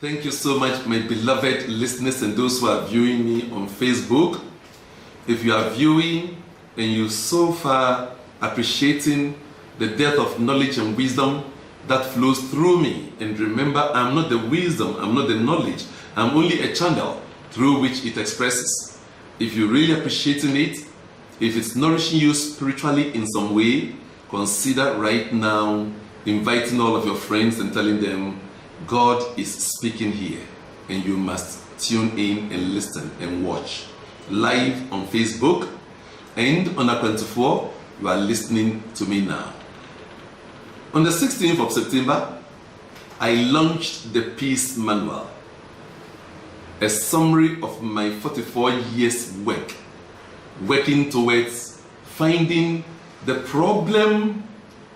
Thank you so much, my beloved listeners and those who are viewing me on Facebook. If you are viewing and you so far appreciating the depth of knowledge and wisdom that flows through me, and remember, I'm not the wisdom, I'm not the knowledge, I'm only a channel through which it expresses. If you're really appreciating it, if it's nourishing you spiritually in some way, consider right now inviting all of your friends and telling them, God is speaking here, and you must tune in and listen and watch. Live on Facebook and on A24, you are listening to me now. On the 16th of September, I launched the Peace Manual, a summary of my 44 years work, working towards finding the problem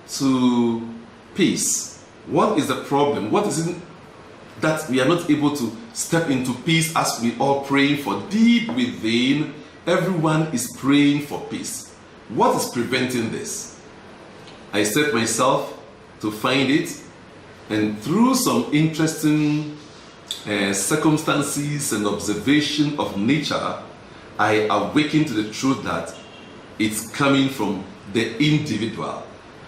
to peace. What is the problem? What is it that we are not able to step into peace as we all pray for deep within? Everyone is praying for peace. What is preventing this? I set myself to find it, and through some interesting circumstances and observation of nature, I awakened to the truth that it's coming from the individual,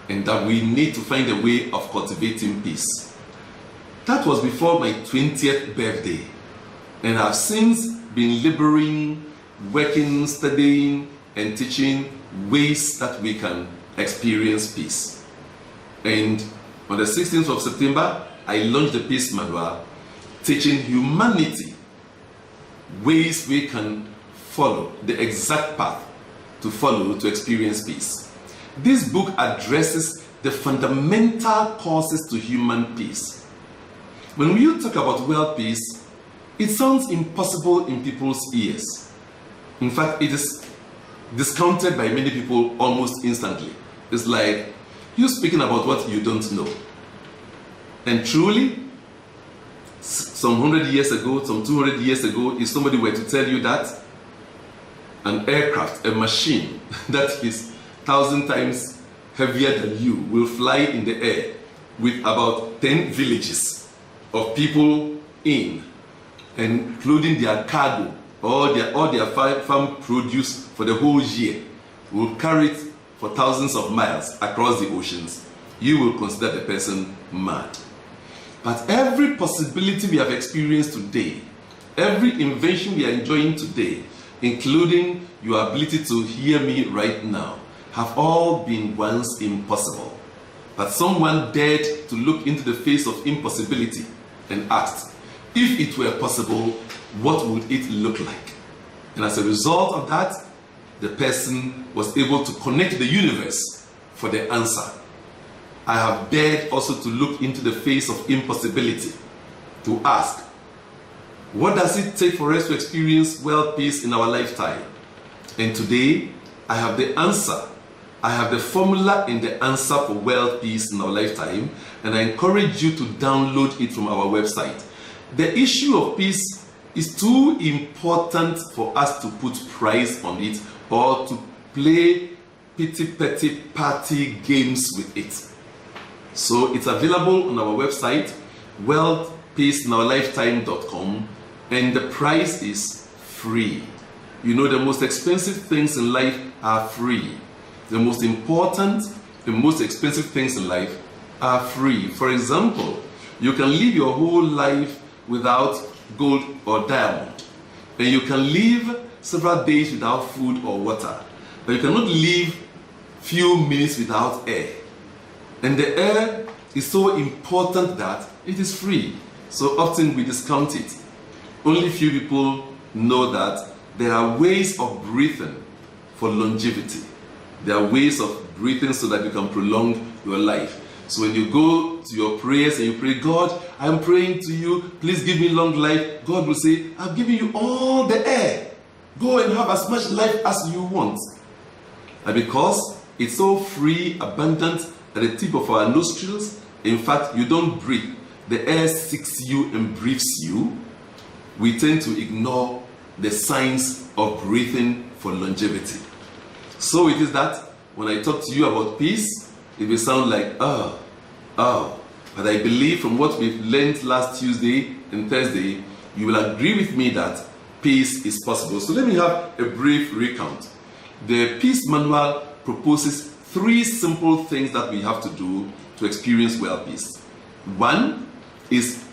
and that we need to find a way of cultivating peace. That was before my 20th birthday, and I've since been laboring, working, studying, and teaching ways that we can experience peace. And on the 16th of September, I launched the Peace Manual, teaching humanity ways we can follow, the exact path to follow to experience peace. This book addresses the fundamental causes to human peace. When you talk about world peace, it sounds impossible in people's ears. In fact, it is discounted by many people almost instantly. It's like you speaking about what you don't know. And truly, some 100 years ago, some 200 years ago, if somebody were to tell you that an aircraft, a machine that is 1,000 times heavier than you will fly in the air with about 10 villages of people in, including their cargo, all their farm produce for the whole year, will carry it for thousands of miles across the oceans, you will consider the person mad. But every possibility we have experienced today, every invention we are enjoying today, including your ability to hear me right now, have all been once impossible. But someone dared to look into the face of impossibility and asked, if it were possible, what would it look like? And as a result of that, the person was able to connect the universe for the answer. I have dared also to look into the face of impossibility, to ask, what does it take for us to experience world peace in our lifetime? And today, I have the answer. I have the formula and the answer for world peace in our lifetime, and I encourage you to download it from our website. The issue of peace is too important for us to put price on it or to play petty party games with it. So it's available on our website, worldpeaceinourlifetime.com, and the price is free. You know, the most expensive things in life are free. The most important, the most expensive things in life are free. For example, you can live your whole life without gold or diamond, and you can live several days without food or water, but you cannot live few minutes without air. And the air is so important that it is free. So often we discount it. Only few people know that there are ways of breathing for longevity. There are ways of breathing so that you can prolong your life. So when you go to your prayers and you pray, God, I'm praying to you, please give me long life, God will say, I've given you all the air. Go and have as much life as you want. And because it's so free, abundant at the tip of our nostrils, in fact, you don't breathe. The air seeks you and breathes you. We tend to ignore the signs of breathing for longevity. So it is that when I talk to you about peace, it will sound like, But I believe from what we've learned last Tuesday and Thursday, you will agree with me that peace is possible. So let me have a brief recount. The Peace Manual proposes 3 simple things that we have to do to experience world peace. One is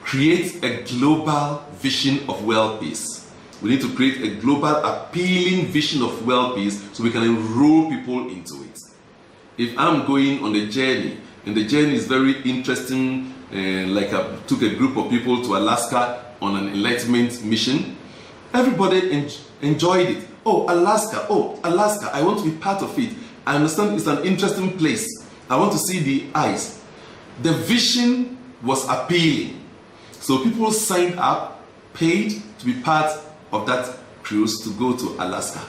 create a global vision of world peace. We need to create a global appealing vision of world peace so we can enroll people into it. If I'm going on a journey, and the journey is very interesting, like I took a group of people to Alaska on an enlightenment mission, everybody enjoyed it. Oh, Alaska, I want to be part of it. I understand it's an interesting place. I want to see the ice. The vision was appealing. So people signed up, paid to be part of that cruise to go to Alaska.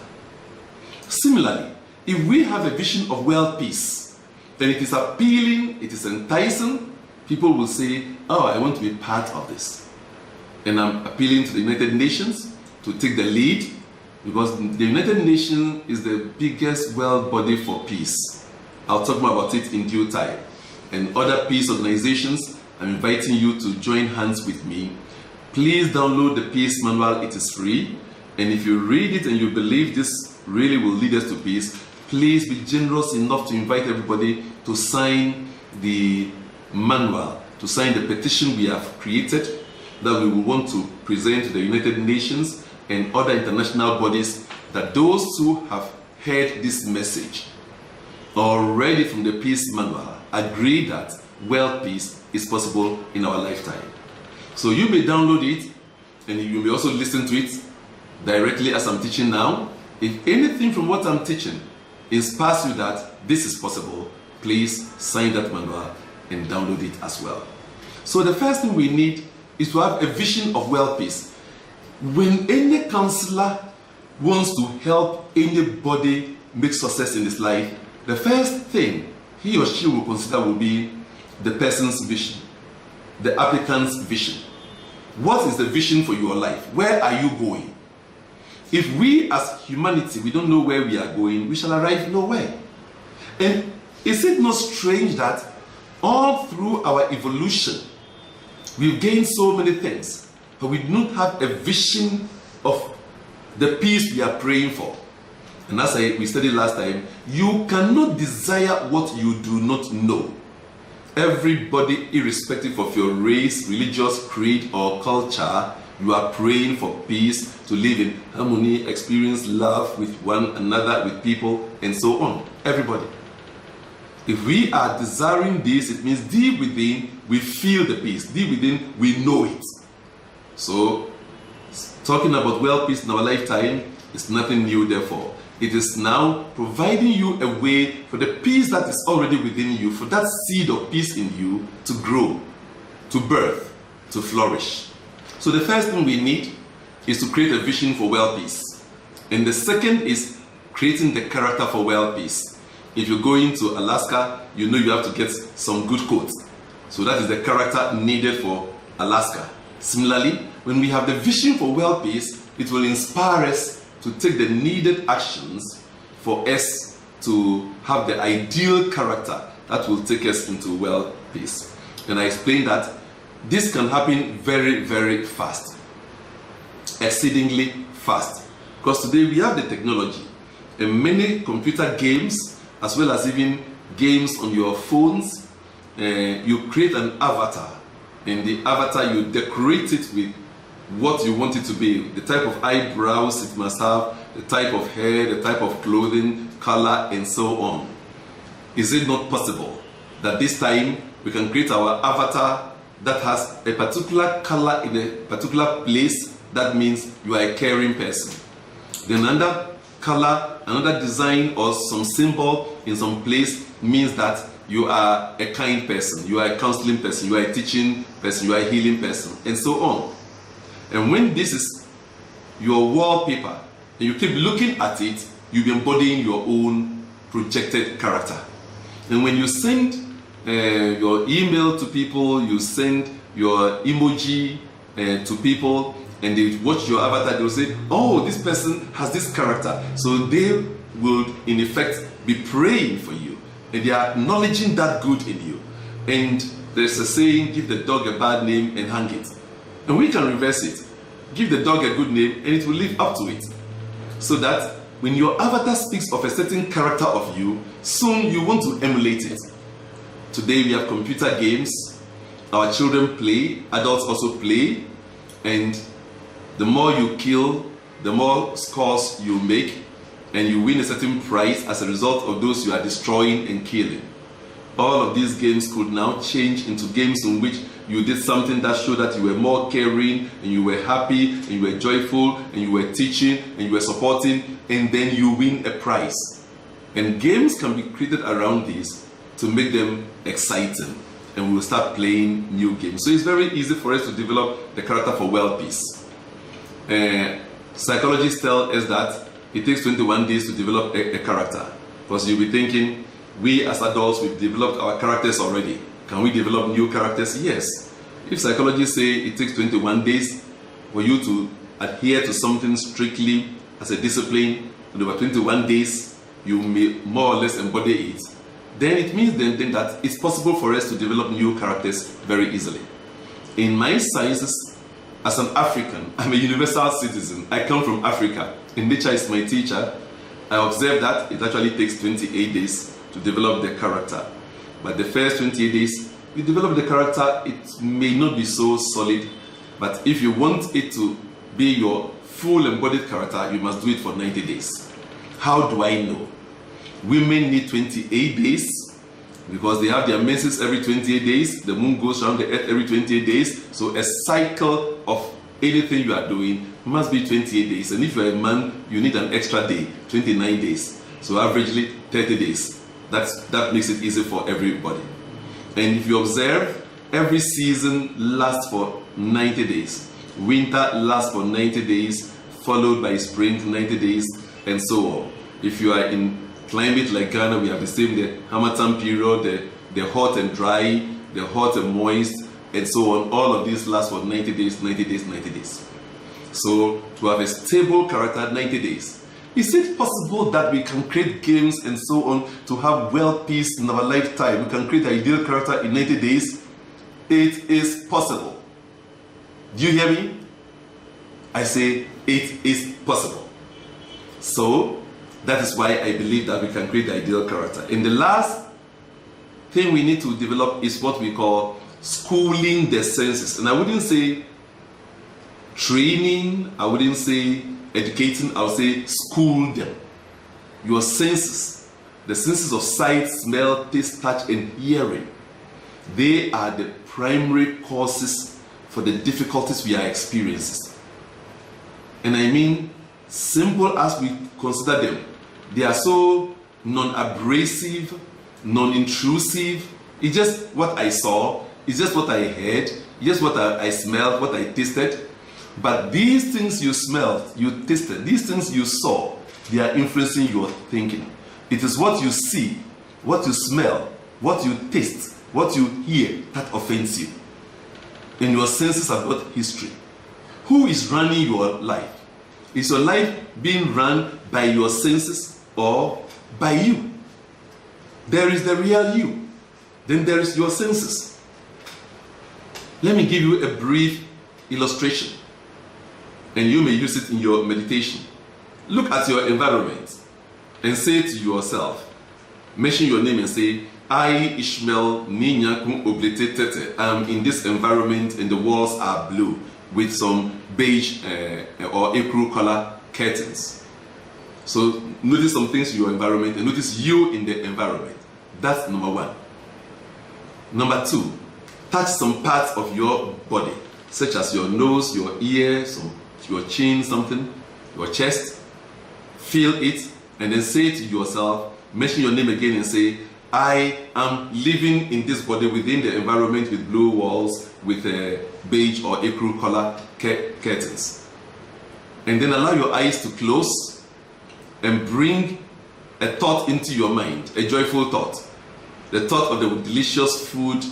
Similarly, if we have a vision of world peace, then it is appealing, it is enticing. People will say, oh, I want to be part of this. And I'm appealing to the United Nations to take the lead, because the United Nations is the biggest world body for peace. I'll talk more about it in due time. And other peace organizations, I'm inviting you to join hands with me. Please download the Peace Manual, it is free. And if you read it and you believe this really will lead us to peace, please be generous enough to invite everybody to sign the manual, to sign the petition we have created that we will want to present to the United Nations and other international bodies, that those who have heard this message already from the Peace Manual agree that world peace is possible in our lifetime. So you may download it and you may also listen to it directly as I'm teaching now. If anything from what I'm teaching inspires you that this is possible, please sign that manual and download it as well. So the first thing we need is to have a vision of world peace. When any counselor wants to help anybody make success in his life, the first thing he or she will consider will be the person's vision, the applicant's vision. What is the vision for your life? Where are you going? If we as humanity, we don't know where we are going, we shall arrive nowhere. And is it not strange that all through our evolution, we've gained so many things, but we do not have a vision of the peace we are praying for? And as we studied last time, you cannot desire what you do not know. Everybody, irrespective of your race, religious creed, or culture, you are praying for peace, to live in harmony, experience love with one another, with people, and so on. Everybody. If we are desiring this, it means deep within we feel the peace. Deep within we know it. So, talking about world peace in our lifetime is nothing new, therefore. It is now providing you a way for the peace that is already within you, for that seed of peace in you to grow, to birth, to flourish. So the first thing we need is to create a vision for world peace. And the second is creating the character for world peace. If you're going to Alaska, you know you have to get some good coats. So that is the character needed for Alaska. Similarly, when we have the vision for world peace, it will inspire us to take the needed actions for us to have the ideal character that will take us into world peace. And I explained that this can happen very, very fast, exceedingly fast. Because today we have the technology and many computer games, as well as even games on your phones. You create an avatar. In the avatar, you decorate it with what you want it to be, the type of eyebrows it must have, the type of hair, the type of clothing, color, and so on. Is it not possible that this time we can create our avatar that has a particular color in a particular place? That means you are a caring person. Then another color, another design, or some symbol in some place means that you are a kind person, you are a counseling person, you are a teaching person, you are a healing person, and so on. And when this is your wallpaper, and you keep looking at it, you'll be embodying your own projected character. And when you send your email to people, you send your emoji to people, and they watch your avatar, they will say, oh, this person has this character. So they will, in effect, be praying for you. And they are acknowledging that good in you. And There's a saying, give the dog a bad name and hang it. And we can reverse it. Give the dog a good name and it will live up to it. So that when your avatar speaks of a certain character of you, soon you want to emulate it. Today we have computer games. Our children play, adults also play. And the more you kill, the more scores you make, and you win a certain prize as a result of those you are destroying and killing. All of these games could now change into games in which you did something that showed that you were more caring, and you were happy, and you were joyful, and you were teaching, and you were supporting, and then you win a prize. And games can be created around this to make them exciting, and we will start playing new games. So it's very easy for us to develop the character for world peace. Psychologists tell us that it takes 21 days to develop a character, because you'll be thinking, we as adults, we've developed our characters already. Can we develop new characters? Yes. If psychologists say it takes 21 days for you to adhere to something strictly as a discipline, and over 21 days you may more or less embody it, then it means then that it's possible for us to develop new characters very easily. In my sciences, as an African, I'm a universal citizen. I come from Africa, and nature is my teacher. I observe that it actually takes 28 days to develop the character. But the first 28 days, you develop the character, it may not be so solid, but if you want it to be your full embodied character, you must do it for 90 days. How do I know? Women need 28 days because they have their menses every 28 days. The moon goes around the earth every 28 days. So a cycle of anything you are doing must be 28 days. And if you're a man, you need an extra day, 29 days. So averagely 30 days. That makes it easy for everybody. And if you observe, every season lasts for 90 days. Winter lasts for 90 days, followed by spring 90 days, and so on. If you are in climate like Ghana, we have the same, the Harmattan period, the hot and dry, the hot and moist, and so on. All of these last for 90 days, 90 days, 90 days. So to have a stable character, 90 days. Is it possible that we can create games and so on to have world peace in our lifetime? We can create an ideal character in 90 days? It is possible. Do you hear me? I say it is possible. So that is why I believe that we can create the ideal character. And the last thing we need to develop is what we call schooling the senses. And I wouldn't say training, I wouldn't say educating, I would say school them. Your senses, the senses of sight, smell, taste, touch, and hearing, they are the primary causes for the difficulties we are experiencing. And I mean, simple as we consider them, they are so non-abrasive, non-intrusive. It's just what I saw, it's just what I heard, it's just what I smelled, what I tasted. But these things you smelled, you tasted, these things you saw, they are influencing your thinking. It is what you see, what you smell, what you taste, what you hear that offends you. And your senses have got history. Who is running your life? Is your life being run by your senses or by you? There is the real you. Then there is your senses. Let me give you a brief illustration, and you may use it in your meditation. Look at your environment and say to yourself, mention your name and say, I, Ishmael Ninyaku Oblete Tete, am in this environment and the walls are blue with some beige or ecru color curtains. So notice some things in your environment and notice you in the environment. That's number one. Number two, touch some parts of your body, such as your nose, your ear, your chin, something, your chest. Feel it and then say to yourself, mention your name again and say, I am living in this body within the environment with blue walls, with beige or ecru color curtains. And then allow your eyes to close and bring a thought into your mind, a joyful thought. The thought of the delicious food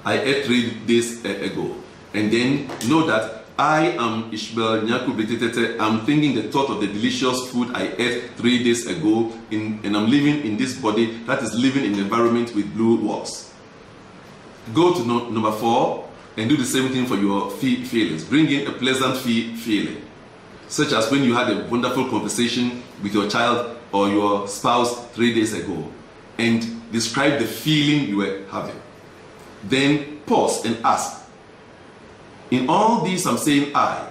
I ate 3 days ago. And then know that I am Ishmael Nyaku Betete. I'm thinking the thought of the delicious food I ate 3 days ago, and I'm living in this body that is living in an environment with blue walls. Go to number 4 and do the same thing for your feelings. Bring in a pleasant feeling, such as when you had a wonderful conversation with your child or your spouse 3 days ago, and describe the feeling you were having. Then pause and ask, in all these I'm saying I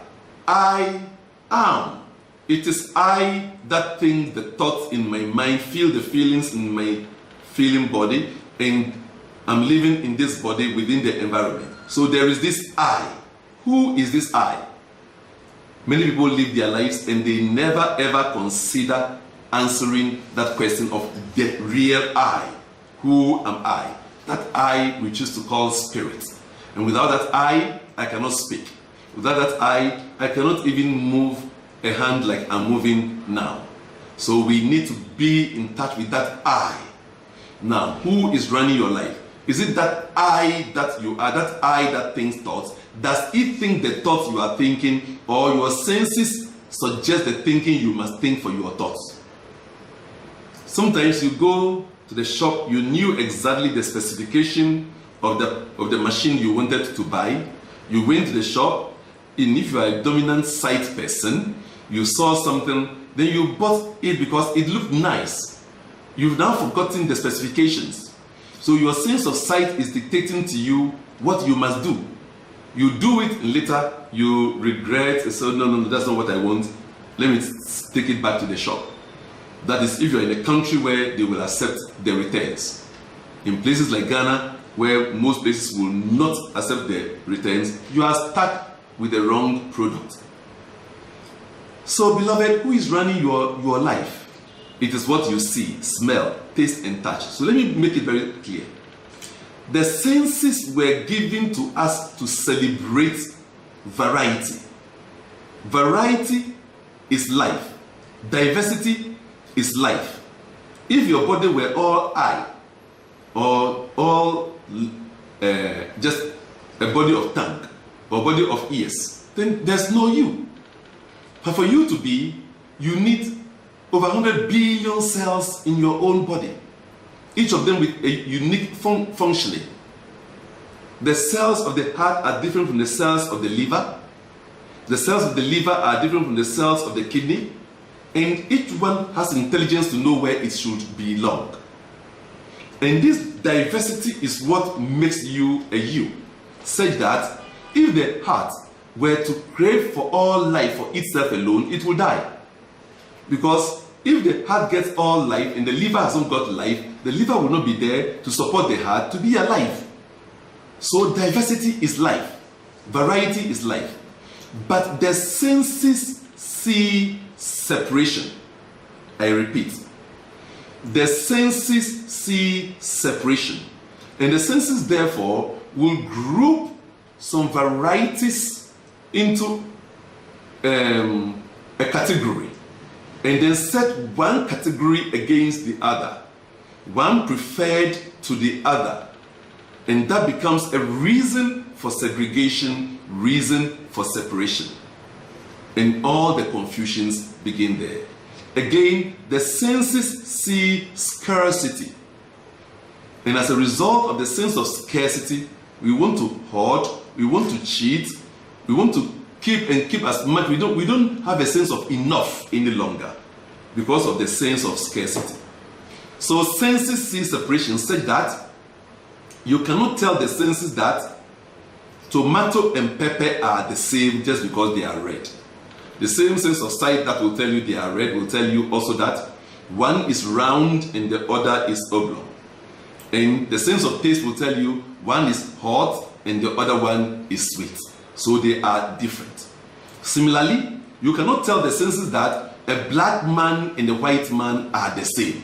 am. It is I that think the thoughts in my mind, feel the feelings in my feeling body, and I'm living in this body within the environment. So there is this I. Who is this I? Many people live their lives and they never ever consider answering that question of the real I. Who am I? That I we choose to call spirit. And without that I cannot speak. Without that I cannot even move a hand like I'm moving now. So we need to be in touch with that I. Now, who is running your life? Is it that I that you are, that I that thinks thoughts? Does it think the thoughts you are thinking, or your senses suggest the thinking you must think for your thoughts? Sometimes you go to the shop, you knew exactly the specification of the machine you wanted to buy. You went to the shop, and if you are a dominant sight person, you saw something, then you bought it because it looked nice. You've now forgotten the specifications. So your sense of sight is dictating to you what you must do. You do it, and later you regret and say, no, that's not what I want. Let me take it back to the shop. That is if you're in a country where they will accept the returns. In places like Ghana, where most places will not accept the returns, you are stuck with the wrong product. So, beloved, who is running your life? It is what you see, smell, taste, and touch. So let me make it very clear. The senses were given to us to celebrate variety. Variety is life. Diversity is life. If your body were all eye, or all just a body of tongue, or body of ears, then there's no you. But for you to be, you need over 100 billion cells in your own body, each of them with a unique functioning. The cells of the heart are different from the cells of the liver. The cells of the liver are different from the cells of the kidney. And each one has intelligence to know where it should belong. And this diversity is what makes you a you, such that if the heart were to crave for all life for itself alone, it will die. Because if the heart gets all life and the liver hasn't got life, the liver will not be there to support the heart to be alive. So diversity is life. Variety is life. But the senses see separation. I repeat. The senses see separation. And the senses, therefore, will group some varieties into a category, and then set one category against the other, one preferred to the other, and that becomes a reason for segregation, reason for separation, and all the confusions begin there. Again, the senses see scarcity, and as a result of the sense of scarcity, we want to hoard, we want to cheat, we want to keep as much. We don't have a sense of enough any longer because of the sense of scarcity. So senses see separation such that you cannot tell the senses that tomato and pepper are the same just because they are red. The same sense of sight that will tell you they are red will tell you also that one is round and the other is oblong. And the sense of taste will tell you one is hot and the other one is sweet. So they are different. Similarly, you cannot tell the senses that a black man and a white man are the same.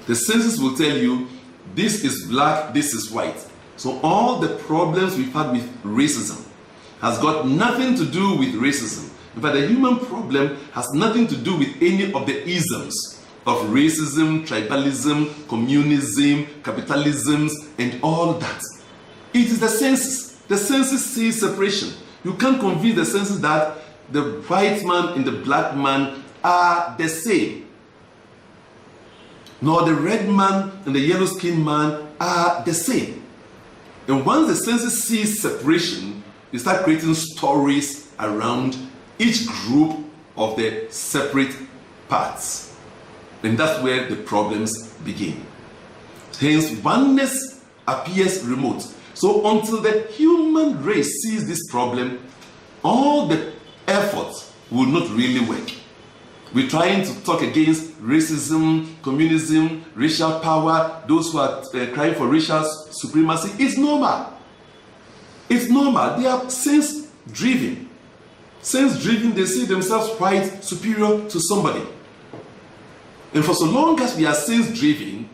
The senses will tell you this is black, this is white. So all the problems we've had with racism has got nothing to do with racism. In fact, the human problem has nothing to do with any of the isms of racism, tribalism, communism, capitalism, and all that. It is the senses. The senses see separation. You can't convince the senses that the white man and the black man are the same. Nor the red man and the yellow skinned man are the same. And once the senses see separation, they start creating stories around each group of the separate parts. And that's where the problems begin. Hence, oneness appears remote. So until the human race sees this problem, all the efforts will not really work. We're trying to talk against racism, communism, racial power, those who are crying for racial supremacy. It's normal. It's normal. They are sense-driven. Sense-driven, they see themselves quite superior to somebody. And for so long as we are sense-driven,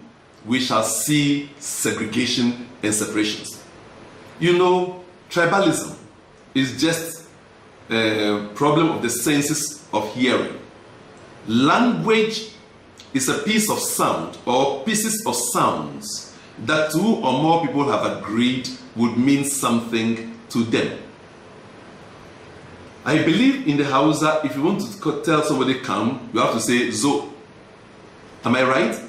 we shall see segregation and separations. You know, tribalism is just a problem of the senses of hearing. Language is a piece of sound or pieces of sounds that two or more people have agreed would mean something to them. I believe in the Hausa, if you want to tell somebody come, you have to say zo. Am I right?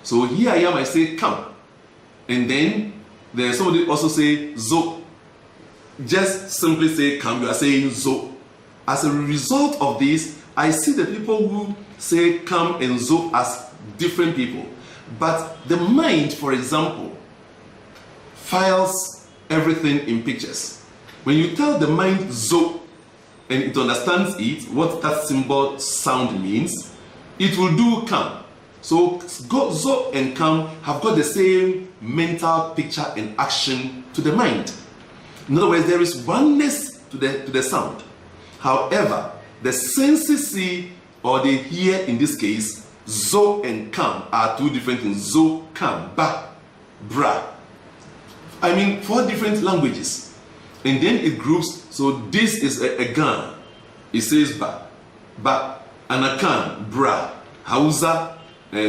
So here I am, I say come. And then there's somebody also say zo. Just simply say come, you are saying zo. As a result of this, I see the people who say come and zo as different people. But the mind, for example, files everything in pictures. When you tell the mind zo, and it understands it, what that symbol sound means, it will do come. So zo and come have got the same mental picture and action to the mind. In other words, there is oneness to the sound. However, the senses see or they hear, in this case, zo and come are two different things. Zo, come, ba, bra. I mean, 4 different languages. And then it groups, so this is a gun. It says ba, and a can, bra, Hausa,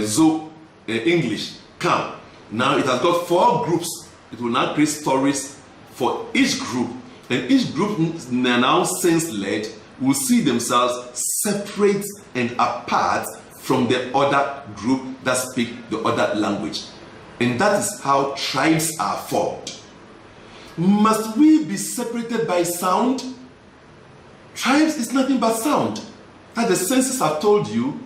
zo, English, come. Now it has got 4 groups. It will now create stories for each group. And each group, now sense-led, will see themselves separate and apart from the other group that speak the other language. And that is how tribes are formed. Must we be separated by sound? Tribes is nothing but sound. That the senses have told you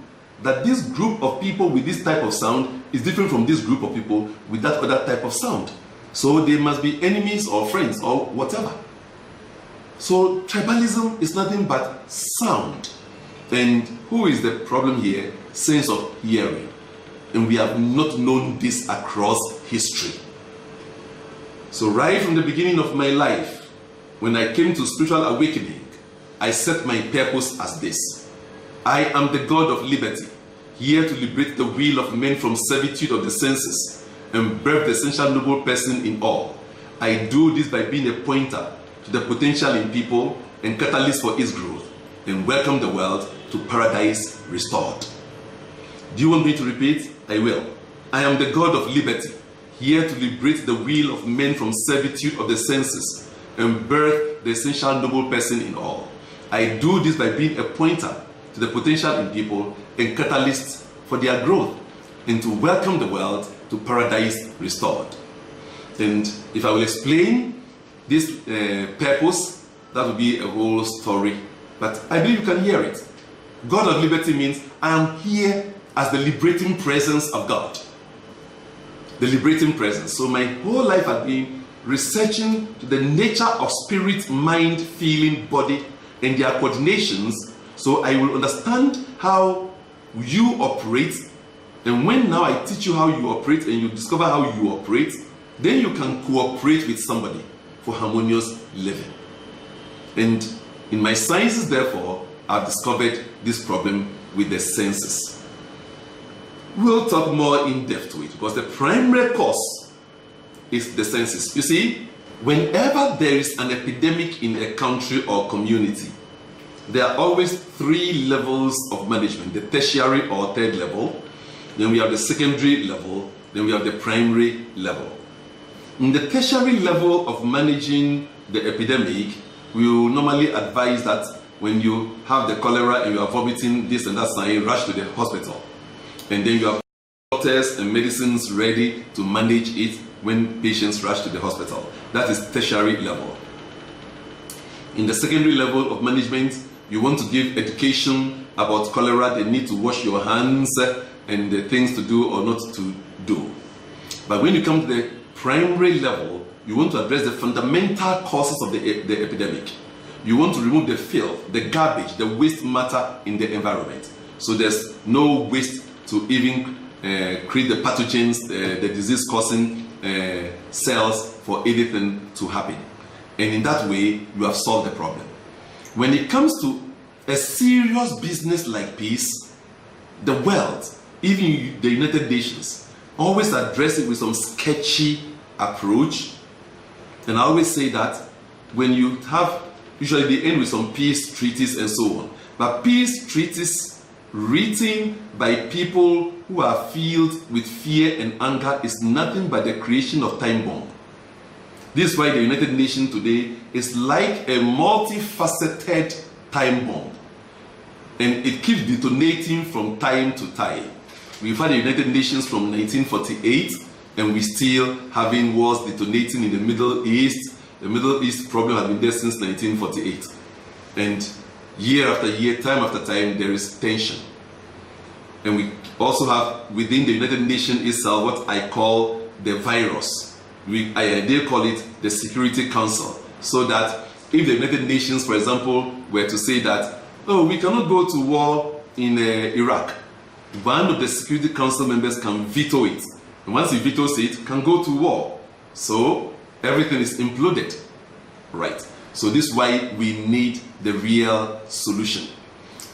that this group of people with this type of sound is different from this group of people with that other type of sound. So they must be enemies or friends or whatever. So tribalism is nothing but sound. And who is the problem here? Sense of hearing. And we have not known this across history. So right from the beginning of my life, when I came to spiritual awakening, I set my purpose as this. I am the God of liberty, here to liberate the will of men from servitude of the senses and birth the essential noble person in all. I do this by being a pointer to the potential in people and catalyst for its growth, and welcome the world to paradise restored. Do you want me to repeat? I will. I am the God of liberty, here to liberate the will of men from servitude of the senses and birth the essential noble person in all. I do this by being a pointer to the potential in people and catalyst for their growth, and to welcome the world to paradise restored. And if I will explain this purpose, that will be a whole story. But I believe you can hear it. God of liberty means I am here as the liberating presence of God. The liberating presence. So my whole life has been researching to the nature of spirit, mind, feeling, body, and their coordinations, so I will understand how you operate. And when now I teach you how you operate and you discover how you operate, then you can cooperate with somebody for harmonious living. And in my sciences, therefore, I've discovered this problem with the senses. We'll talk more in depth to it, because the primary cause is the senses. You see, whenever there is an epidemic in a country or community, there are always 3 levels of management: the tertiary or 3rd level, then we have the secondary level, then we have the primary level. In the tertiary level of managing the epidemic, we will normally advise that when you have the cholera and you are vomiting this and that sign, rush to the hospital. And then you have doctors and medicines ready to manage it when patients rush to the hospital. That is tertiary level. In the secondary level of management, you want to give education about cholera, the need to wash your hands, and the things to do or not to do. But when you come to the primary level, you want to address the fundamental causes of the epidemic. You want to remove the filth, the garbage, the waste matter in the environment. So there's no waste to even create the pathogens, the disease-causing cells for anything to happen. And in that way, you have solved the problem. When it comes to a serious business like peace, the world, even the United Nations, always address it with some sketchy approach. And I always say that when you have, usually they end with some peace treaties and so on. But peace treaties written by people who are filled with fear and anger is nothing but the creation of time bomb. This is why the United Nations today is like a multifaceted time bomb. And it keeps detonating from time to time. We've had the United Nations from 1948, and we're still having wars detonating in the Middle East. The Middle East problem has been there since 1948. And year after year, time after time, there is tension. And we also have within the United Nations itself what I call the virus. They call it the Security Council. So that if the United Nations, for example, were to say that, oh, we cannot go to war in Iraq, one of the Security Council members can veto it. And once he vetoes it, can go to war. So everything is imploded. Right. So this is why we need the real solution.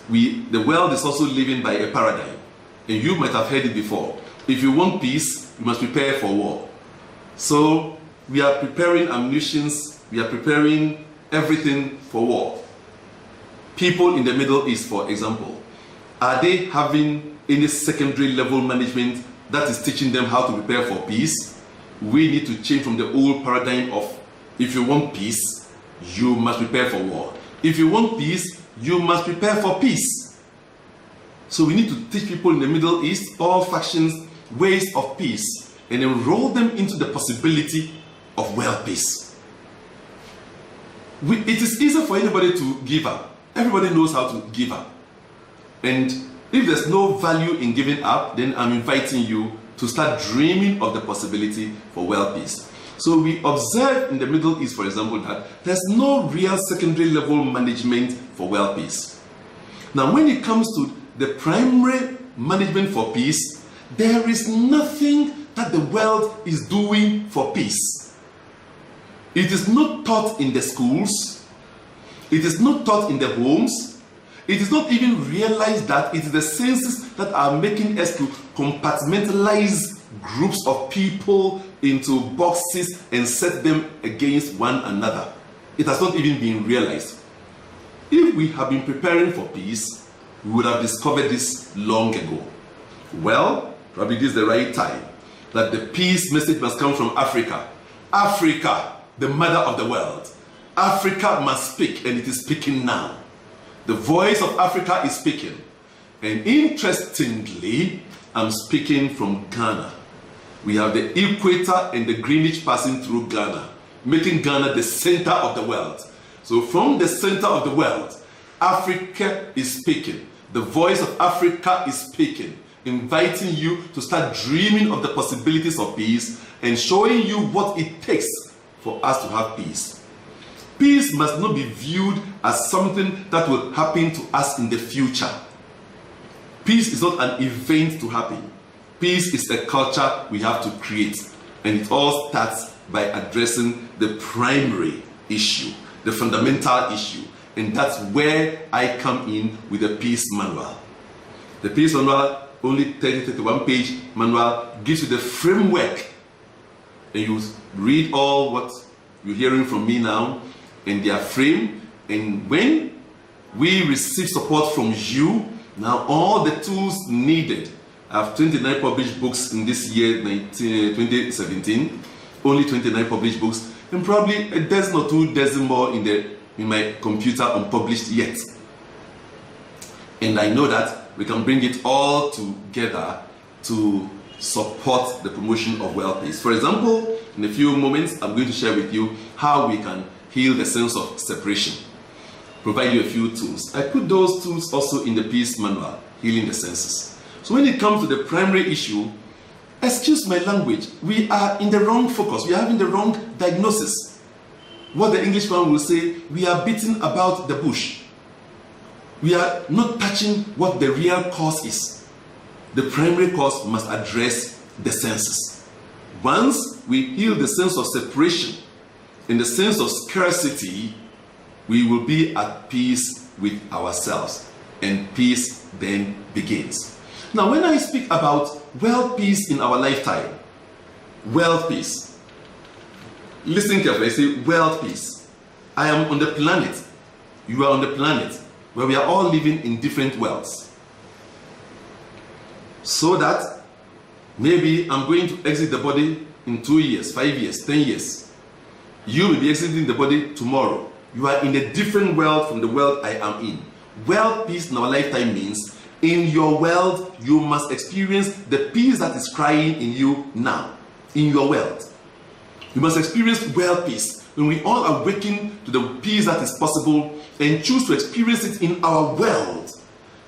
The world is also living by a paradigm. And you might have heard it before. If you want peace, you must prepare for war. So we are preparing ammunitions, we are preparing everything for war. People in the Middle East, for example, are they having any secondary level management that is teaching them how to prepare for peace? We need to change from the old paradigm of if you want peace, you must prepare for war. If you want peace, you must prepare for peace. So we need to teach people in the Middle East, all factions, ways of peace, and enroll them into the possibility of world peace. It is easy for anybody to give up. Everybody knows how to give up. And if there's no value in giving up, then I'm inviting you to start dreaming of the possibility for world peace. So we observe in the Middle East, for example, that there's no real secondary level management for world peace. Now, when it comes to the primary management for peace, there is nothing that the world is doing for peace. It is not taught in the schools. It is not taught in the homes. It is not even realized that it is the senses that are making us to compartmentalize groups of people into boxes and set them against one another. It has not even been realized. If we have been preparing for peace, we would have discovered this long ago. Well, probably this is the right time that the peace message must come from Africa. Africa, the mother of the world. Africa must speak, and it is speaking now. The voice of Africa is speaking. And interestingly, I'm speaking from Ghana. We have the equator and the Greenwich passing through Ghana, making Ghana the center of the world. So from the center of the world, Africa is speaking. The voice of Africa is speaking, inviting you to start dreaming of the possibilities of peace and showing you what it takes for us to have peace. Peace must not be viewed as something that will happen to us in the future. Peace is not an event to happen. Peace is a culture we have to create. And it all starts by addressing the primary issue, the fundamental issue. And that's where I come in with the peace manual. The peace manual, only 31 page manual, gives you the framework. And you read all what you're hearing from me now, and their frame. And when we receive support from you, now all the tools needed. I have 29 published books in this year, 2017. Only 29 published books, and probably a dozen or 2 dozen more in my computer unpublished yet. And I know that we can bring it all together to support the promotion of world peace. For example, In a few moments, I'm going to share with you how we can heal the sense of separation. Provide you a few tools. I put those tools also in the Peace Manual, Healing the Senses. So when it comes to the primary issue, excuse my language, we are in the wrong focus. We are having the wrong diagnosis. What the Englishman will say, we are beating about the bush. We are not touching what the real cause is. The primary cause must address the senses. Once we heal the sense of separation and the sense of scarcity, we will be at peace with ourselves, and peace then begins. Now, when I speak about world peace in our lifetime, world peace, listen carefully. I say world peace. I am on the planet. You are on the planet where we are all living in different worlds. So that maybe I'm going to exit the body in 2 years, 5 years, 10 years. You will be exiting the body tomorrow. You are in a different world from the world I am in. World peace in our lifetime means in your world, you must experience the peace that is crying in you now. In your world. You must experience world peace. When we all awaken to the peace that is possible and choose to experience it in our world,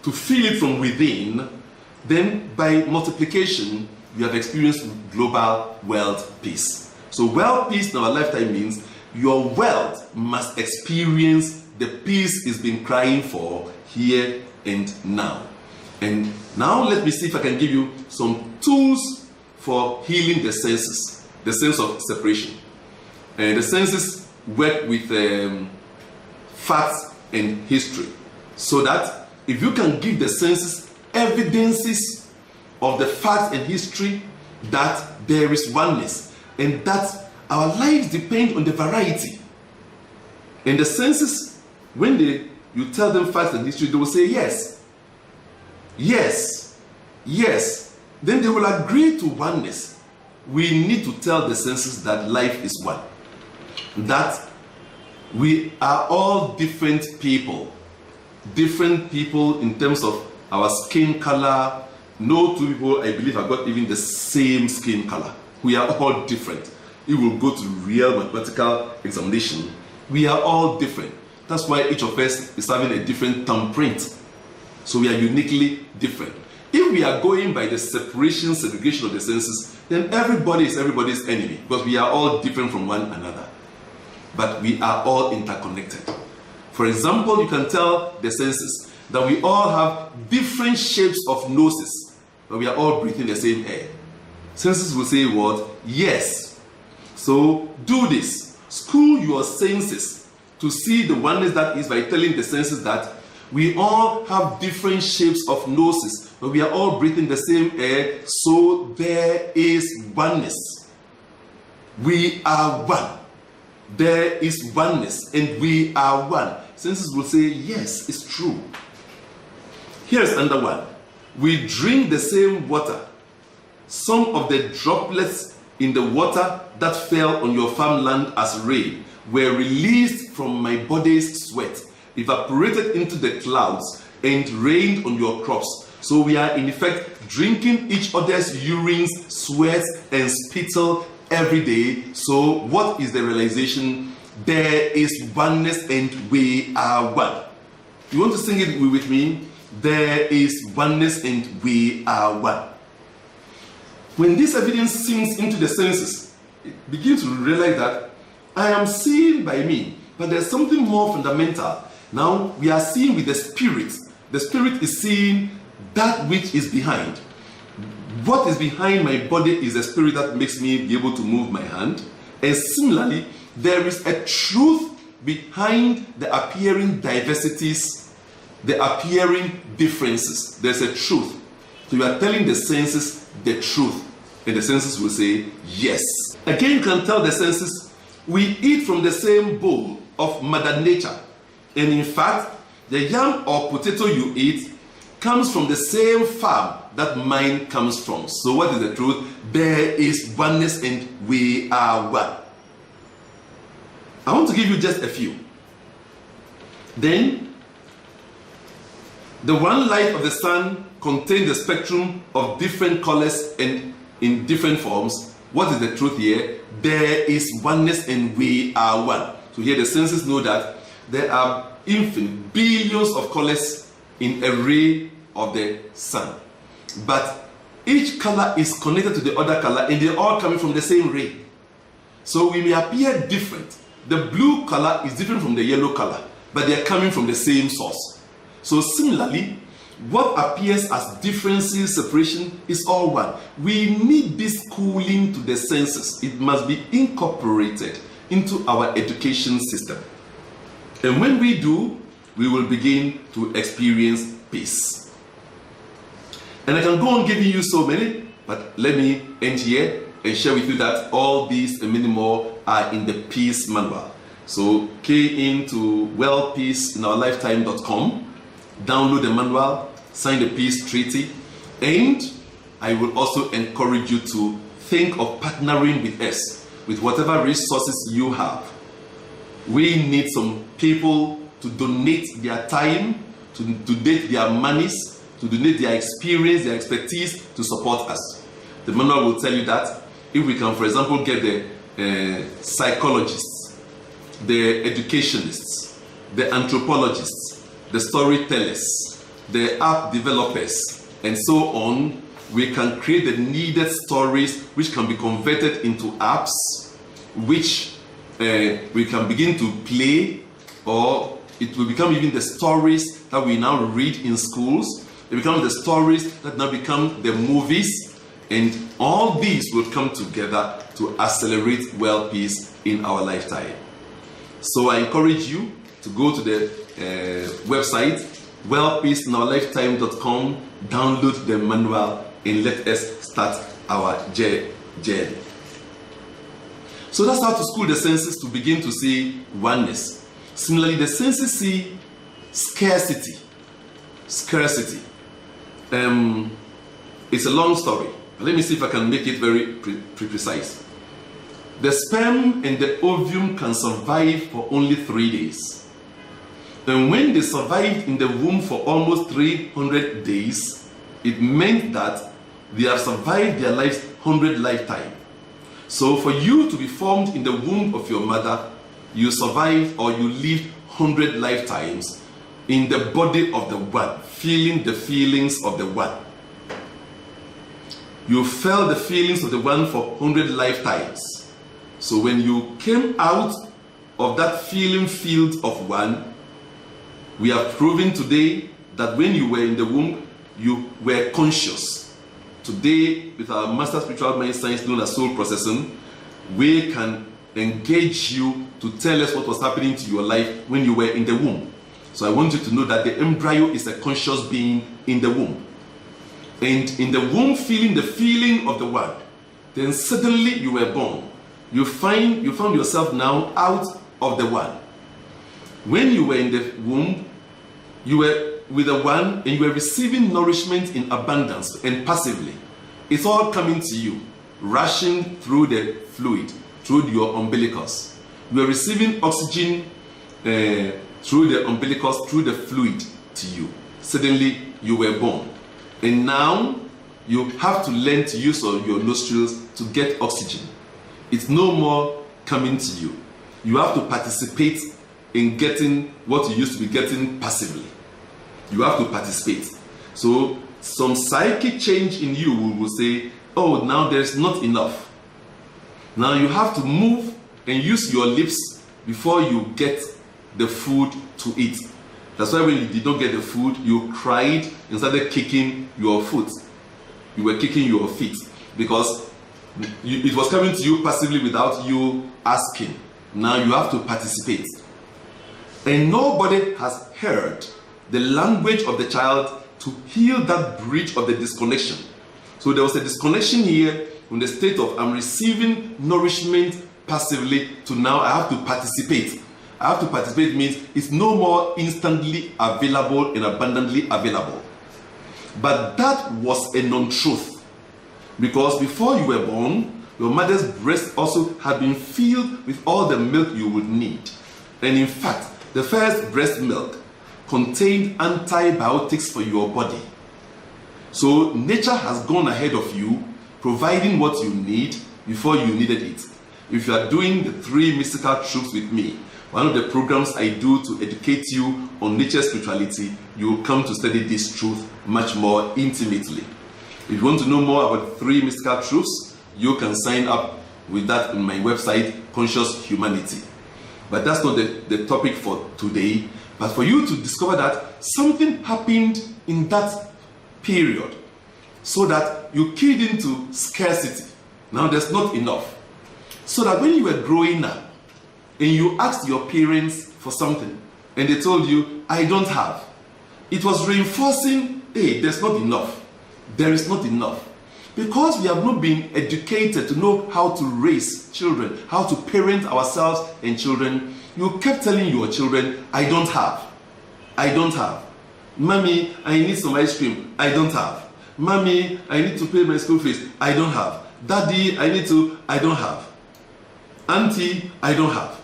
to feel it from within, then by multiplication, we have experienced global world peace. So world peace in our lifetime means your world must experience the peace it's been crying for here and now. And now let me see if I can give you some tools for healing the senses, the sense of separation. And the senses work with facts and history, so that if you can give the senses evidences of the facts and history that there is oneness and that our lives depend on the variety. And the senses, when you tell them facts and history, they will say yes, yes, yes. Then they will agree to oneness. We need to tell the senses that life is one, that we are all different people in terms of our skin color. No two people, I believe, have got even the same skin color. We are all different. It will go to real mathematical examination. We are all different. That's why each of us is having a different thumbprint. So we are uniquely different. If we are going by the separation, segregation of the senses, then everybody is everybody's enemy, because we are all different from one another. But we are all interconnected. For example, you can tell the senses that we all have different shapes of noses, but we are all breathing the same air. Senses will say what? Yes. So do this. School your senses to see the oneness that is by telling the senses that we all have different shapes of noses, but we are all breathing the same air, so there is oneness. We are one. There is oneness, and we are one. Senses will say, yes, it's true. Here's another one. We drink the same water. Some of the droplets in the water that fell on your farmland as rain were released from my body's sweat, evaporated into the clouds, and rained on your crops. So we are in effect drinking each other's urines, sweat, and spittle every day. So what is the realization? There is oneness and we are one. You want to sing it with me? There is oneness and we are one. When this evidence sinks into the senses, it begins to realize that I am seen by me, but there's something more fundamental. Now we are seeing with the spirit. The spirit is seeing that which is behind. What is behind my body is the spirit that makes me be able to move my hand. And similarly, there is a truth behind the appearing diversities, the appearing differences. There's a truth. So you are telling the senses the truth, and the senses will say yes. Again, you can tell the senses, we eat from the same bowl of Mother Nature. And in fact, the yam or potato you eat comes from the same farm that mine comes from. So what is the truth? There is oneness and we are one. I want to give you just a few. Then, the one light of the sun contains the spectrum of different colors and in different forms, What is the truth here? There is oneness and we are one. So here the senses know that there are infinite billions of colors in a ray of the sun. But each color is connected to the other color and they're all coming from the same ray. So we may appear different. The blue color is different from the yellow color, but they're coming from the same source. So similarly, what appears as differences, separation, is all one. We need this cooling to the senses. It must be incorporated into our education system. And when we do, we will begin to experience peace. And I can go on giving you so many, but let me end here and share with you that all these and many more are in the Peace Manual. So key into worldpeacealive.com, download the manual, sign the peace treaty, and I will also encourage you to think of partnering with us with whatever resources you have. We need some people to donate their time, to donate their monies, to donate their experience, their expertise to support us. The manual will tell you that if we can, for example, get the psychologists, the educationists, the anthropologists, the storytellers, the app developers, and so on, we can create the needed stories which can be converted into apps, which we can begin to play, or it will become even the stories that we now read in schools. It becomes the stories that now become the movies, and all these will come together to accelerate world peace in our lifetime. So I encourage you to go to the website worldpeacealive.com, download the manual, and let us start our journey. So that's how to school the senses to begin to see oneness. Similarly, the senses see scarcity. Scarcity. It's a long story. Let me see if I can make it very precise. The sperm and the ovum can survive for only 3 days. And when they survived in the womb for almost 300 days, it meant that they have survived their lives 100 lifetimes. So for you to be formed in the womb of your mother, you survived or you lived 100 lifetimes in the body of the one, feeling the feelings of the one. You felt the feelings of the one for 100 lifetimes. So when you came out of that feeling field of one, we have proven today that when you were in the womb, you were conscious. Today, with our Master Spiritual Mind Science known as soul processing, we can engage you to tell us what was happening to your life when you were in the womb. So I want you to know that the embryo is a conscious being in the womb. And in the womb, feeling the feeling of the one, then suddenly you were born. You found yourself now out of the one. When you were in the womb, you were with the one and you were receiving nourishment in abundance and passively. It's all coming to you, rushing through the fluid, through your umbilicus. You are receiving oxygen through the umbilicus, through the fluid to you. Suddenly you were born. And now you have to learn to use your nostrils to get oxygen. It's no more coming to you. You have to participate in getting what you used to be getting passively. You have to participate. So some psychic change in you will say, oh, now there's not enough. Now you have to move and use your lips before you get the food to eat. That's why when you did not get the food, you cried and started kicking your foot. You were kicking your feet because it was coming to you passively without you asking. Now you have to participate. And nobody has heard the language of the child to heal that bridge of the disconnection. So there was a disconnection here from the state of I'm receiving nourishment passively to now I have to participate. I have to participate means it's no more instantly available and abundantly available. But that was a non-truth. Because before you were born, your mother's breast also had been filled with all the milk you would need. And in fact, the first breast milk contained antibiotics for your body. So nature has gone ahead of you, providing what you need, before you needed it. If you are doing the 3 mystical truths with me, one of the programs I do to educate you on nature's spirituality, you will come to study this truth much more intimately. If you want to know more about the 3 mystical truths, you can sign up with that on my website, Conscious Humanity. But that's not the topic for today. But for you to discover that something happened in that period, so that you keyed into scarcity. Now there's not enough. So that when you were growing up and you asked your parents for something and they told you, I don't have, it was reinforcing, hey, there's not enough. There is not enough. Because we have not been educated to know how to raise children, how to parent ourselves and children, you kept telling your children, I don't have. I don't have. Mommy, I need some ice cream. I don't have. Mommy, I need to pay my school fees. I don't have. Daddy, I don't have. Auntie, I don't have.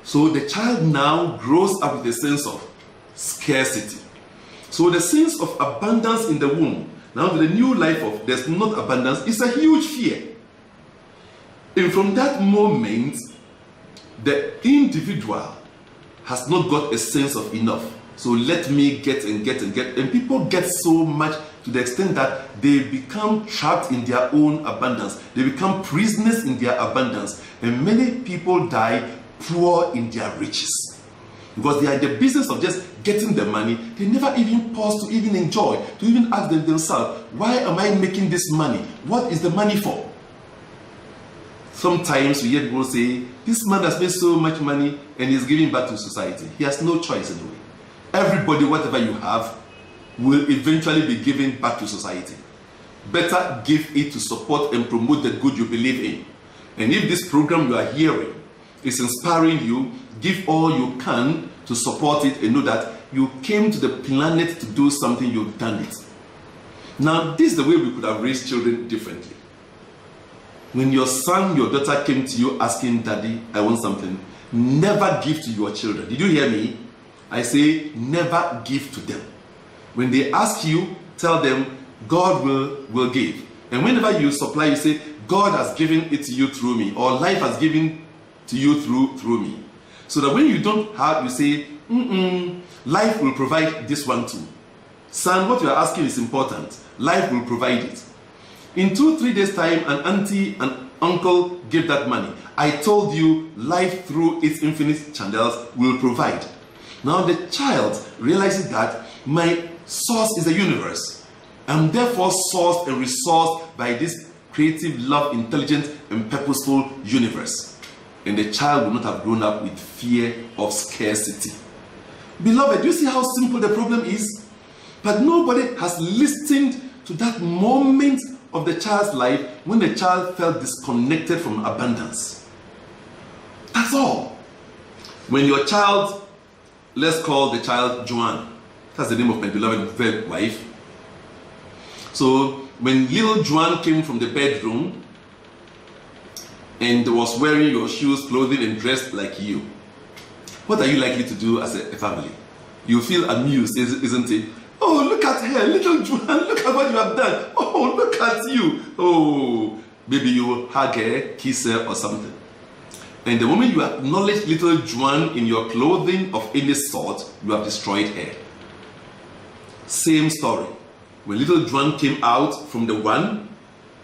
So the child now grows up with a sense of scarcity. So the sense of abundance in the womb, now the new life of there's not abundance, is a huge fear. And from that moment, the individual has not got a sense of enough. So let me get and get and get. And people get so much to the extent that they become trapped in their own abundance. They become prisoners in their abundance. And many people die poor in their riches. Because they are in the business of just getting the money. They never even pause to even enjoy, to even ask themselves, why am I making this money? What is the money for? Sometimes we hear people say, this man has made so much money and is giving back to society. He has no choice anyway. Everybody, whatever you have, will eventually be given back to society. Better give it to support and promote the good you believe in. And if this program you are hearing is inspiring you, give all you can to support it and know that you came to the planet to do something, you've done it. Now, this is the way we could have raised children differently. When your son, your daughter came to you asking, Daddy, I want something, never give to your children. Did you hear me? I say, never give to them. When they ask you, tell them, God will give. And whenever you supply, you say, God has given it to you through me, or life has given to you through me. So that when you don't have, you say, life will provide this one too. Son, what you are asking is important. Life will provide it. In 2-3 days' time, an auntie and uncle give that money. I told you, life through its infinite channels will provide. Now the child realizes that my source is the universe. I'm therefore sourced and resourced by this creative, love, intelligent, and purposeful universe. And the child will not have grown up with fear of scarcity. Beloved, do you see how simple the problem is? But nobody has listened to that moment of the child's life when the child felt disconnected from abundance. That's all. When your child, let's call the child Joanne. That's the name of my beloved wife. So when little Joanne came from the bedroom and was wearing your shoes, clothing, and dressed like you, what are you likely to do as a family? You feel amused, isn't it? Oh, look at her, little Joanne, look at what you have done. Oh, look at you. Oh, maybe you will hug her, kiss her, or something. And the moment you acknowledge little Joanne in your clothing of any sort, you have destroyed her. Same story. When little Joanne came out from the one,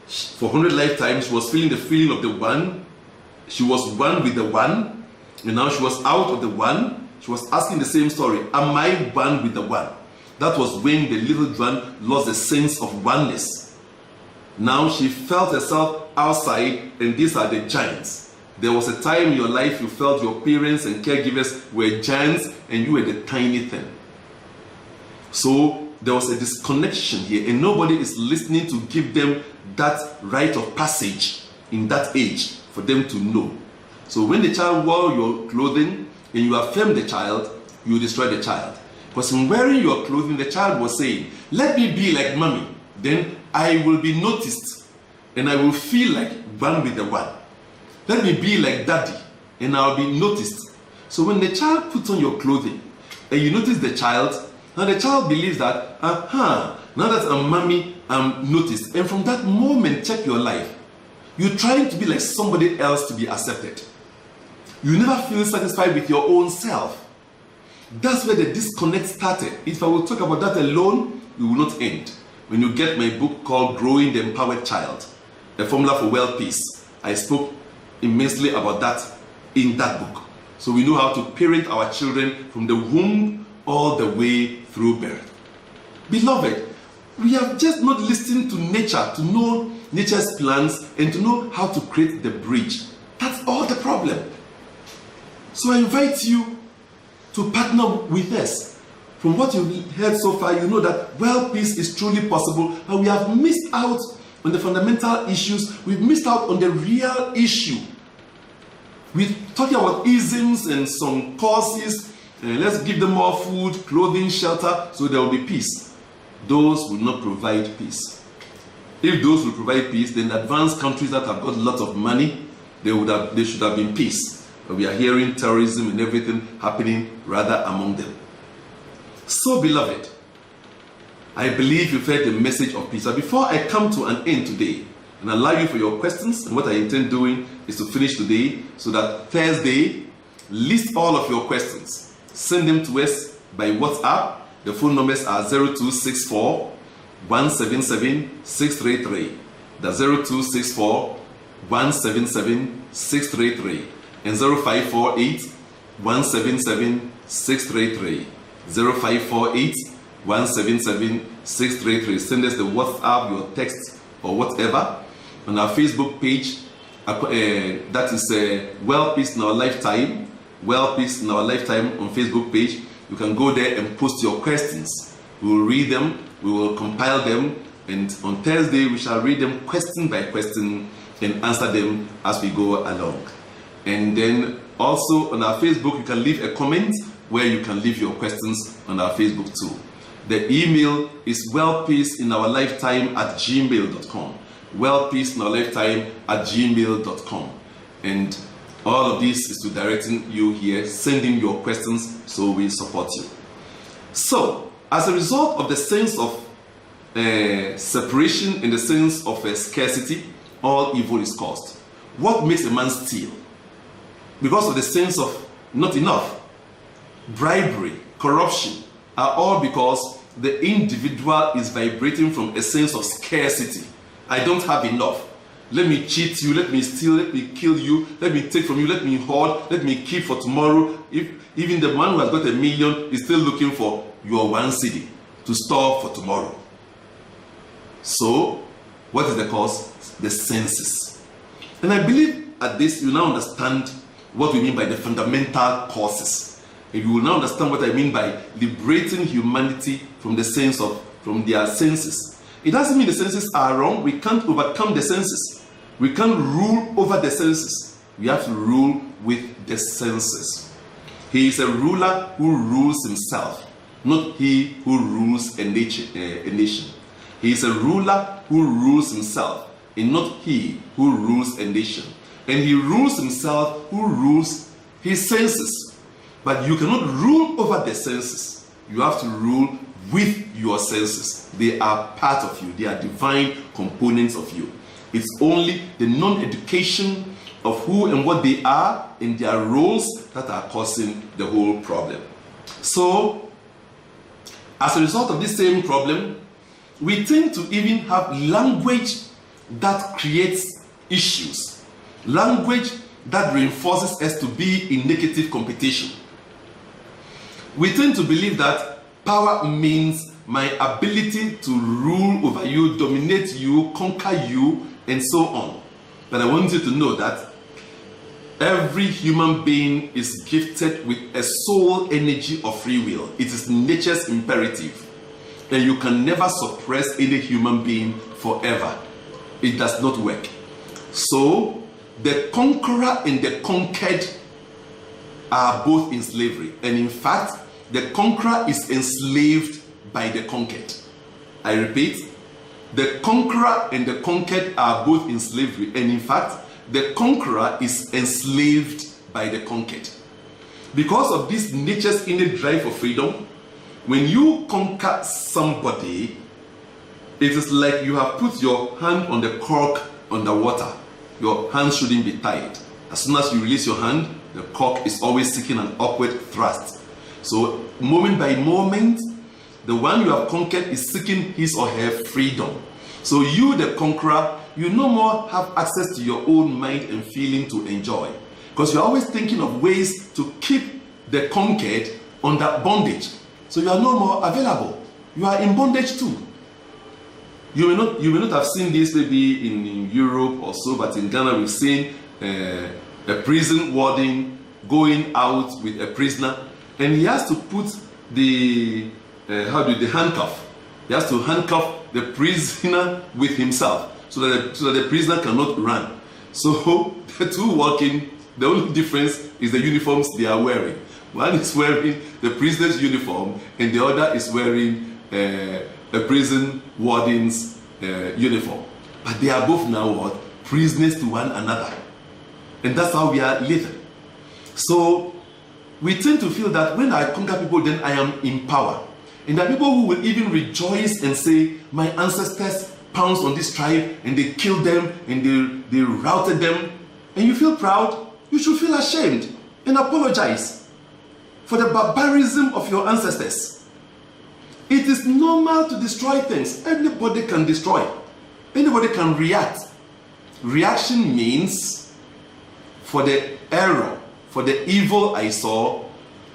for 100 lifetimes, she was feeling the feeling of the one. She was one with the one. And now she was out of the one. She was asking the same story. Am I one with the one? That was when the little Joanne lost the sense of oneness. Now she felt herself outside, and these are the giants. There was a time in your life you felt your parents and caregivers were giants and you were the tiny thing. So there was a disconnection here, and nobody is listening to give them that rite of passage in that age for them to know. So when the child wore your clothing and you affirm the child, you destroy the child. Because in wearing your clothing, the child was saying, let me be like mommy, then I will be noticed and I will feel like one with the one. Let me be like daddy and I'll be noticed. So when the child puts on your clothing and you notice the child, now the child believes that, now that I'm mommy, I'm noticed. And from that moment, check your life. You're trying to be like somebody else to be accepted. You never feel satisfied with your own self. That's where the disconnect started. If I will talk about that alone, we will not end. When you get my book called Growing the Empowered Child, a formula for world peace, I spoke immensely about that in that book. So we know how to parent our children from the womb all the way through birth. Beloved, we have just not listened to nature to know nature's plans and to know how to create the bridge. That's all the problem. So I invite you to partner with us. From what you've heard so far, you know that world peace is truly possible, and we have missed out on the fundamental issues. We've missed out on the real issue. We're talking about isms and some causes. Let's give them more food, clothing, shelter, so there will be peace. Those will not provide peace. If those will provide peace, then advanced countries that have got lots of money, they should have been peace. But we are hearing terrorism and everything happening rather among them. So, beloved, I believe you've heard the message of peace. But before I come to an end today and allow you for your questions, and what I intend doing is to finish today so that Thursday, list all of your questions. Send them to us by WhatsApp. The phone numbers are 0264 177 633. That's 0264 177 633 and 0548 177 633. 0548 177 633. Send us the WhatsApp, your text, or whatever. On our Facebook page, that is Well Peace in Our Lifetime. Well Peace in Our Lifetime on Facebook page. You can go there and post your questions. We will read them, we will compile them, and on Thursday we shall read them question by question and answer them as we go along. And then also on our Facebook, you can leave a comment where you can leave your questions on our Facebook too. The email is wellpeaceinourlifetime@gmail.com. wellpeaceinourlifetime@gmail.com. And all of this is to directing you here, sending your questions, so we support you. So, as a result of the sense of separation and the sense of scarcity, all evil is caused. What makes a man steal? Because of the sense of not enough, bribery, corruption, are all because the individual is vibrating from a sense of scarcity. I don't have enough. Let me cheat you, let me steal, let me kill you, let me take from you, let me hoard, let me keep for tomorrow. If even the man who has got $1 million is still looking for your 1 cedi to store for tomorrow. So, what is the cause? The senses. And I believe at this you now understand what we mean by the fundamental causes. And you will now understand what I mean by liberating humanity from their senses. It doesn't mean the senses are wrong. We can't overcome the senses. We can't rule over the senses. We have to rule with the senses. He is a ruler who rules himself, not he who rules a nation. He is a ruler who rules himself, and not he who rules a nation. And he rules himself who rules his senses. But you cannot rule over the senses. You have to rule with your senses. They are part of you. They are divine components of you. It's only the non-education of who and what they are and their roles that are causing the whole problem. So, as a result of this same problem, we tend to even have language that creates issues. Language that reinforces us to be in negative competition. We tend to believe that power means my ability to rule over you, dominate you, conquer you, and so on. But I want you to know that every human being is gifted with a soul energy of free will. It is nature's imperative. And you can never suppress any human being forever. It does not work. So, the conqueror and the conquered are both in slavery. And in fact, the conqueror is enslaved by the conquered. I repeat, the conqueror and the conquered are both in slavery. And in fact, the conqueror is enslaved by the conquered. Because of this nature's innate drive for freedom, when you conquer somebody, it is like you have put your hand on the cork underwater. your hand shouldn't be tied. As soon as you release your hand, the cock is always seeking an upward thrust. So moment by moment, the one you have conquered is seeking his or her freedom. So you, the conqueror, you no more have access to your own mind and feeling to enjoy, because you're always thinking of ways to keep the conquered under bondage. So you are no more available. You are in bondage too. You may not have seen this maybe in Europe or so, but in Ghana we've seen a prison warden going out with a prisoner, and he has to put the handcuff. He has to handcuff the prisoner with himself, so that the prisoner cannot run. So the two walking, the only difference is the uniforms they are wearing. One is wearing the prisoner's uniform, and the other is wearing a prison warden's uniform. But they are both now what? Prisoners to one another. And that's how we are living. So we tend to feel that when I conquer people, then I am in power. And there are people who will even rejoice and say, my ancestors pounced on this tribe and they killed them and they routed them. And you feel proud. You should feel ashamed and apologize for the barbarism of your ancestors. It is normal to destroy things. Anybody can destroy. Anybody can react. Reaction means, for the error, for the evil I saw,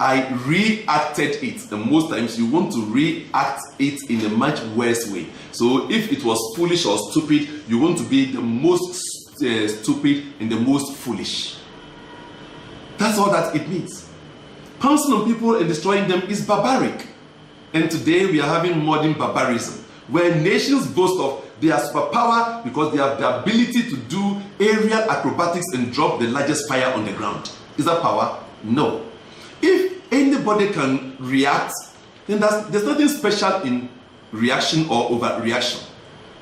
I reacted it. And most times you want to react it in a much worse way. So if it was foolish or stupid, you want to be the most stupid and the most foolish. That's all that it means. Pouncing on people and destroying them is barbaric. And today we are having modern barbarism, where nations boast of their superpower because they have the ability to do aerial acrobatics and drop the largest fire on the ground. Is that power? No. If anybody can react, then there's nothing special in reaction or overreaction.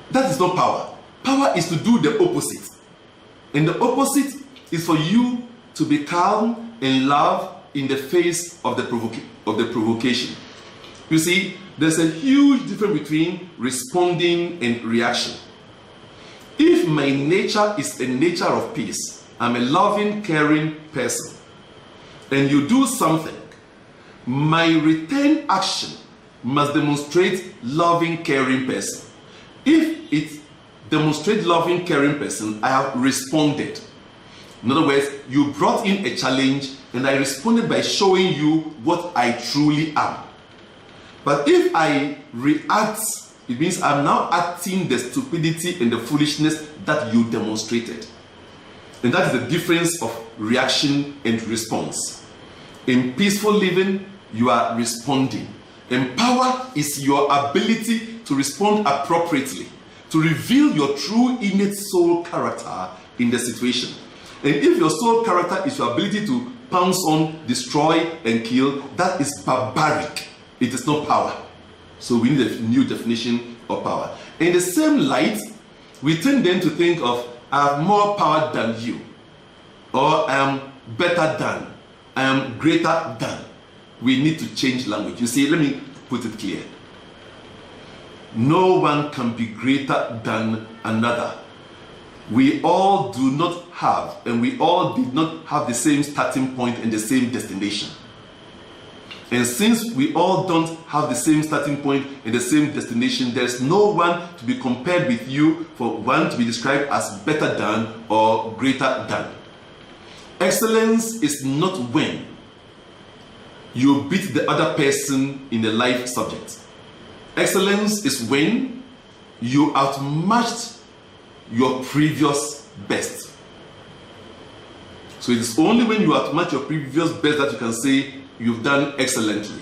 That is not power. Power is to do the opposite. And the opposite is for you to be calm and love in the face of the provocation. You see, there's a huge difference between responding and reaction. If my nature is a nature of peace, I'm a loving, caring person, and you do something, my return action must demonstrate loving, caring person. If it demonstrates loving, caring person, I have responded. In other words, you brought in a challenge and I responded by showing you what I truly am. But if I react, it means I'm now acting the stupidity and the foolishness that you demonstrated. And that is the difference of reaction and response. In peaceful living, you are responding. And power is your ability to respond appropriately, to reveal your true innate soul character in the situation. And if your soul character is your ability to pounce on, destroy, and kill, that is barbaric. It is not power. So we need a new definition of power. In the same light, we tend then to think of, I have more power than you, or I am better than, I am greater than. We need to change language. You see, let me put it clear. No one can be greater than another. We all do not have, and we all did not have the same starting point and the same destination. And since we all don't have the same starting point and the same destination, there's no one to be compared with you for one to be described as better than or greater than. Excellence is not when you beat the other person in the life subject. Excellence is when you outmatched your previous best. So it is only when you outmatch your previous best that you can say you've done excellently.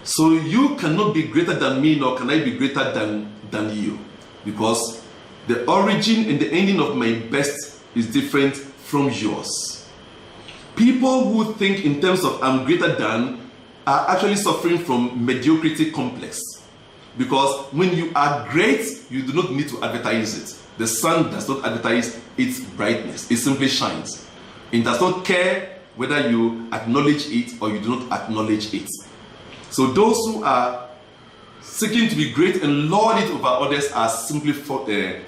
So you cannot be greater than me, nor can I be greater than you, because the origin and the ending of my best is different from yours. People who think in terms of I'm greater than are actually suffering from mediocrity complex, because when you are great, you do not need to advertise it. The sun does not advertise its brightness. It simply shines. It does not care whether you acknowledge it or you do not acknowledge it. So those who are seeking to be great and lord it over others are simply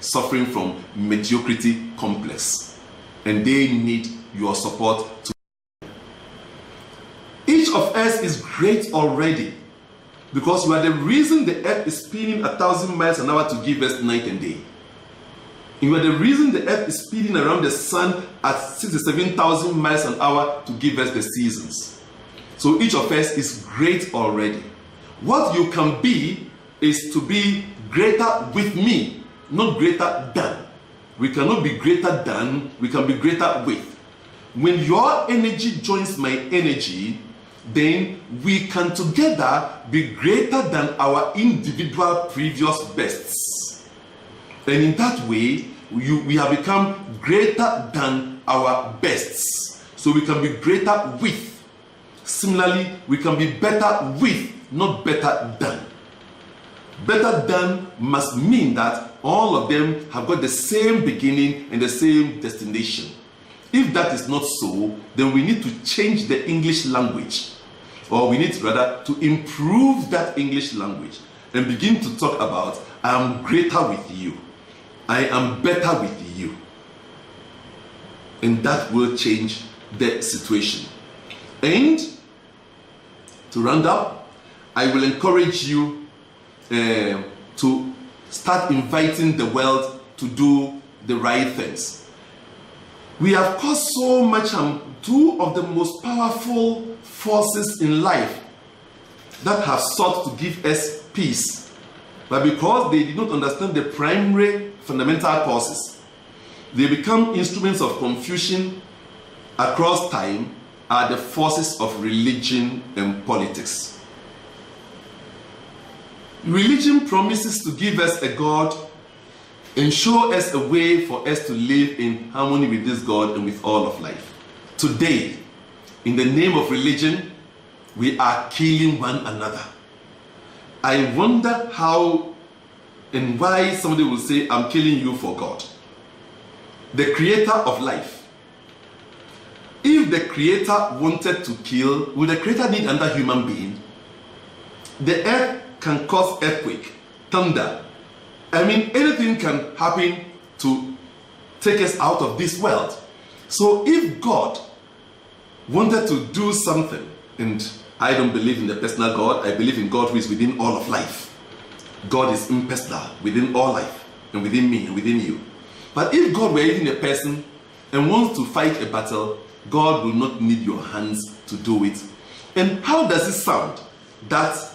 suffering from mediocrity complex, and they need your support to. Each of us is great already, because you are the reason the earth is spinning 1,000 miles an hour to give us night and day. You are the reason the earth is spinning around the sun at 67,000 miles an hour to give us the seasons. So each of us is great already. What you can be is to be greater with me, not greater than. We cannot be greater than, we can be greater with. When your energy joins my energy, then we can together be greater than our individual previous bests. And in that way, we have become greater than our bests. So we can be greater with. Similarly, we can be better with, not better than. Better than must mean that all of them have got the same beginning and the same destination. If that is not so, then we need to change the English language, or we need rather to improve that English language and begin to talk about, I am greater with you, I am better with you. And that will change the situation. And to round up, I will encourage you to start inviting the world to do the right things. We have caused so much harm. Two of the most powerful forces in life that have sought to give us peace, but because they did not understand the primary fundamental causes, they become instruments of confusion across time, are the forces of religion and politics. Religion promises to give us a God and show us a way for us to live in harmony with this God and with all of life. Today, in the name of religion, we are killing one another. I wonder how and why somebody will say, I'm killing you for God, the creator of life. If the creator wanted to kill, would the creator need another human being? The earth can cause earthquake, thunder. I mean, anything can happen to take us out of this world. So if God wanted to do something, and I don't believe in the personal God, I believe in God who is within all of life. God is impersonal, within all life, and within me, and within you. But if God were even a person and wants to fight a battle, God will not need your hands to do it. And how does it sound that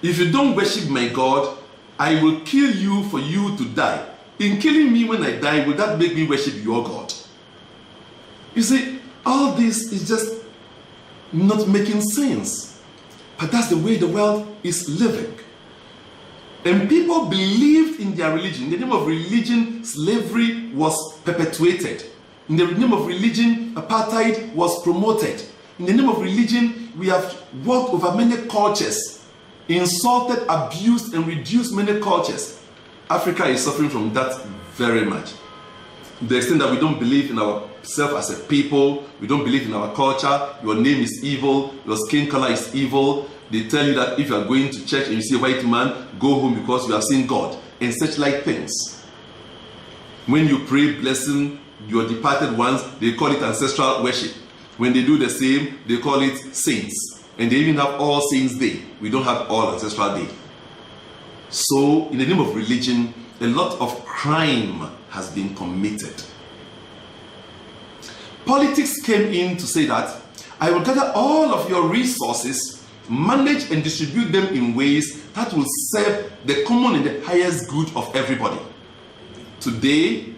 if you don't worship my God, I will kill you for you to die? In killing me when I die, will that make me worship your God? You see, all this is just not making sense. But that's the way the world is living. And people believed in their religion. In the name of religion, slavery was perpetuated. In the name of religion, apartheid was promoted. In the name of religion, we have walked over many cultures, insulted, abused, and reduced many cultures. Africa is suffering from that very much. To the extent that we don't believe in ourselves as a people, we don't believe in our culture. Your name is evil, your skin color is evil. They tell you that if you are going to church and you see a white man, go home because you have seen God, and such like things. When you pray blessing your departed ones, they call it ancestral worship. When they do the same, they call it saints. And they even have All Saints Day. We don't have All Ancestral Day. So, in the name of religion, a lot of crime has been committed. Politics came in to say that I will gather all of your resources, manage and distribute them in ways that will serve the common and the highest good of everybody. Today,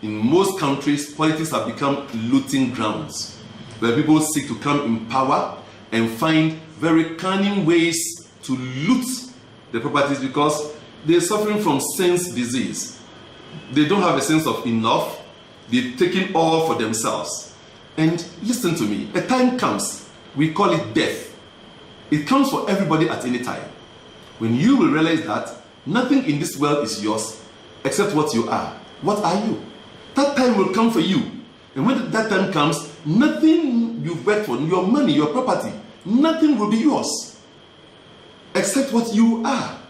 in most countries, politics have become looting grounds, where people seek to come in power and find very cunning ways to loot the properties because they're suffering from sense disease. They don't have a sense of enough. They're taking all for themselves. And listen to me, a time comes, we call it death. It comes for everybody at any time. When you will realize that nothing in this world is yours except what you are. What are you? That time will come for you. And when that time comes, nothing you've worked for, your money, your property, nothing will be yours except what you are.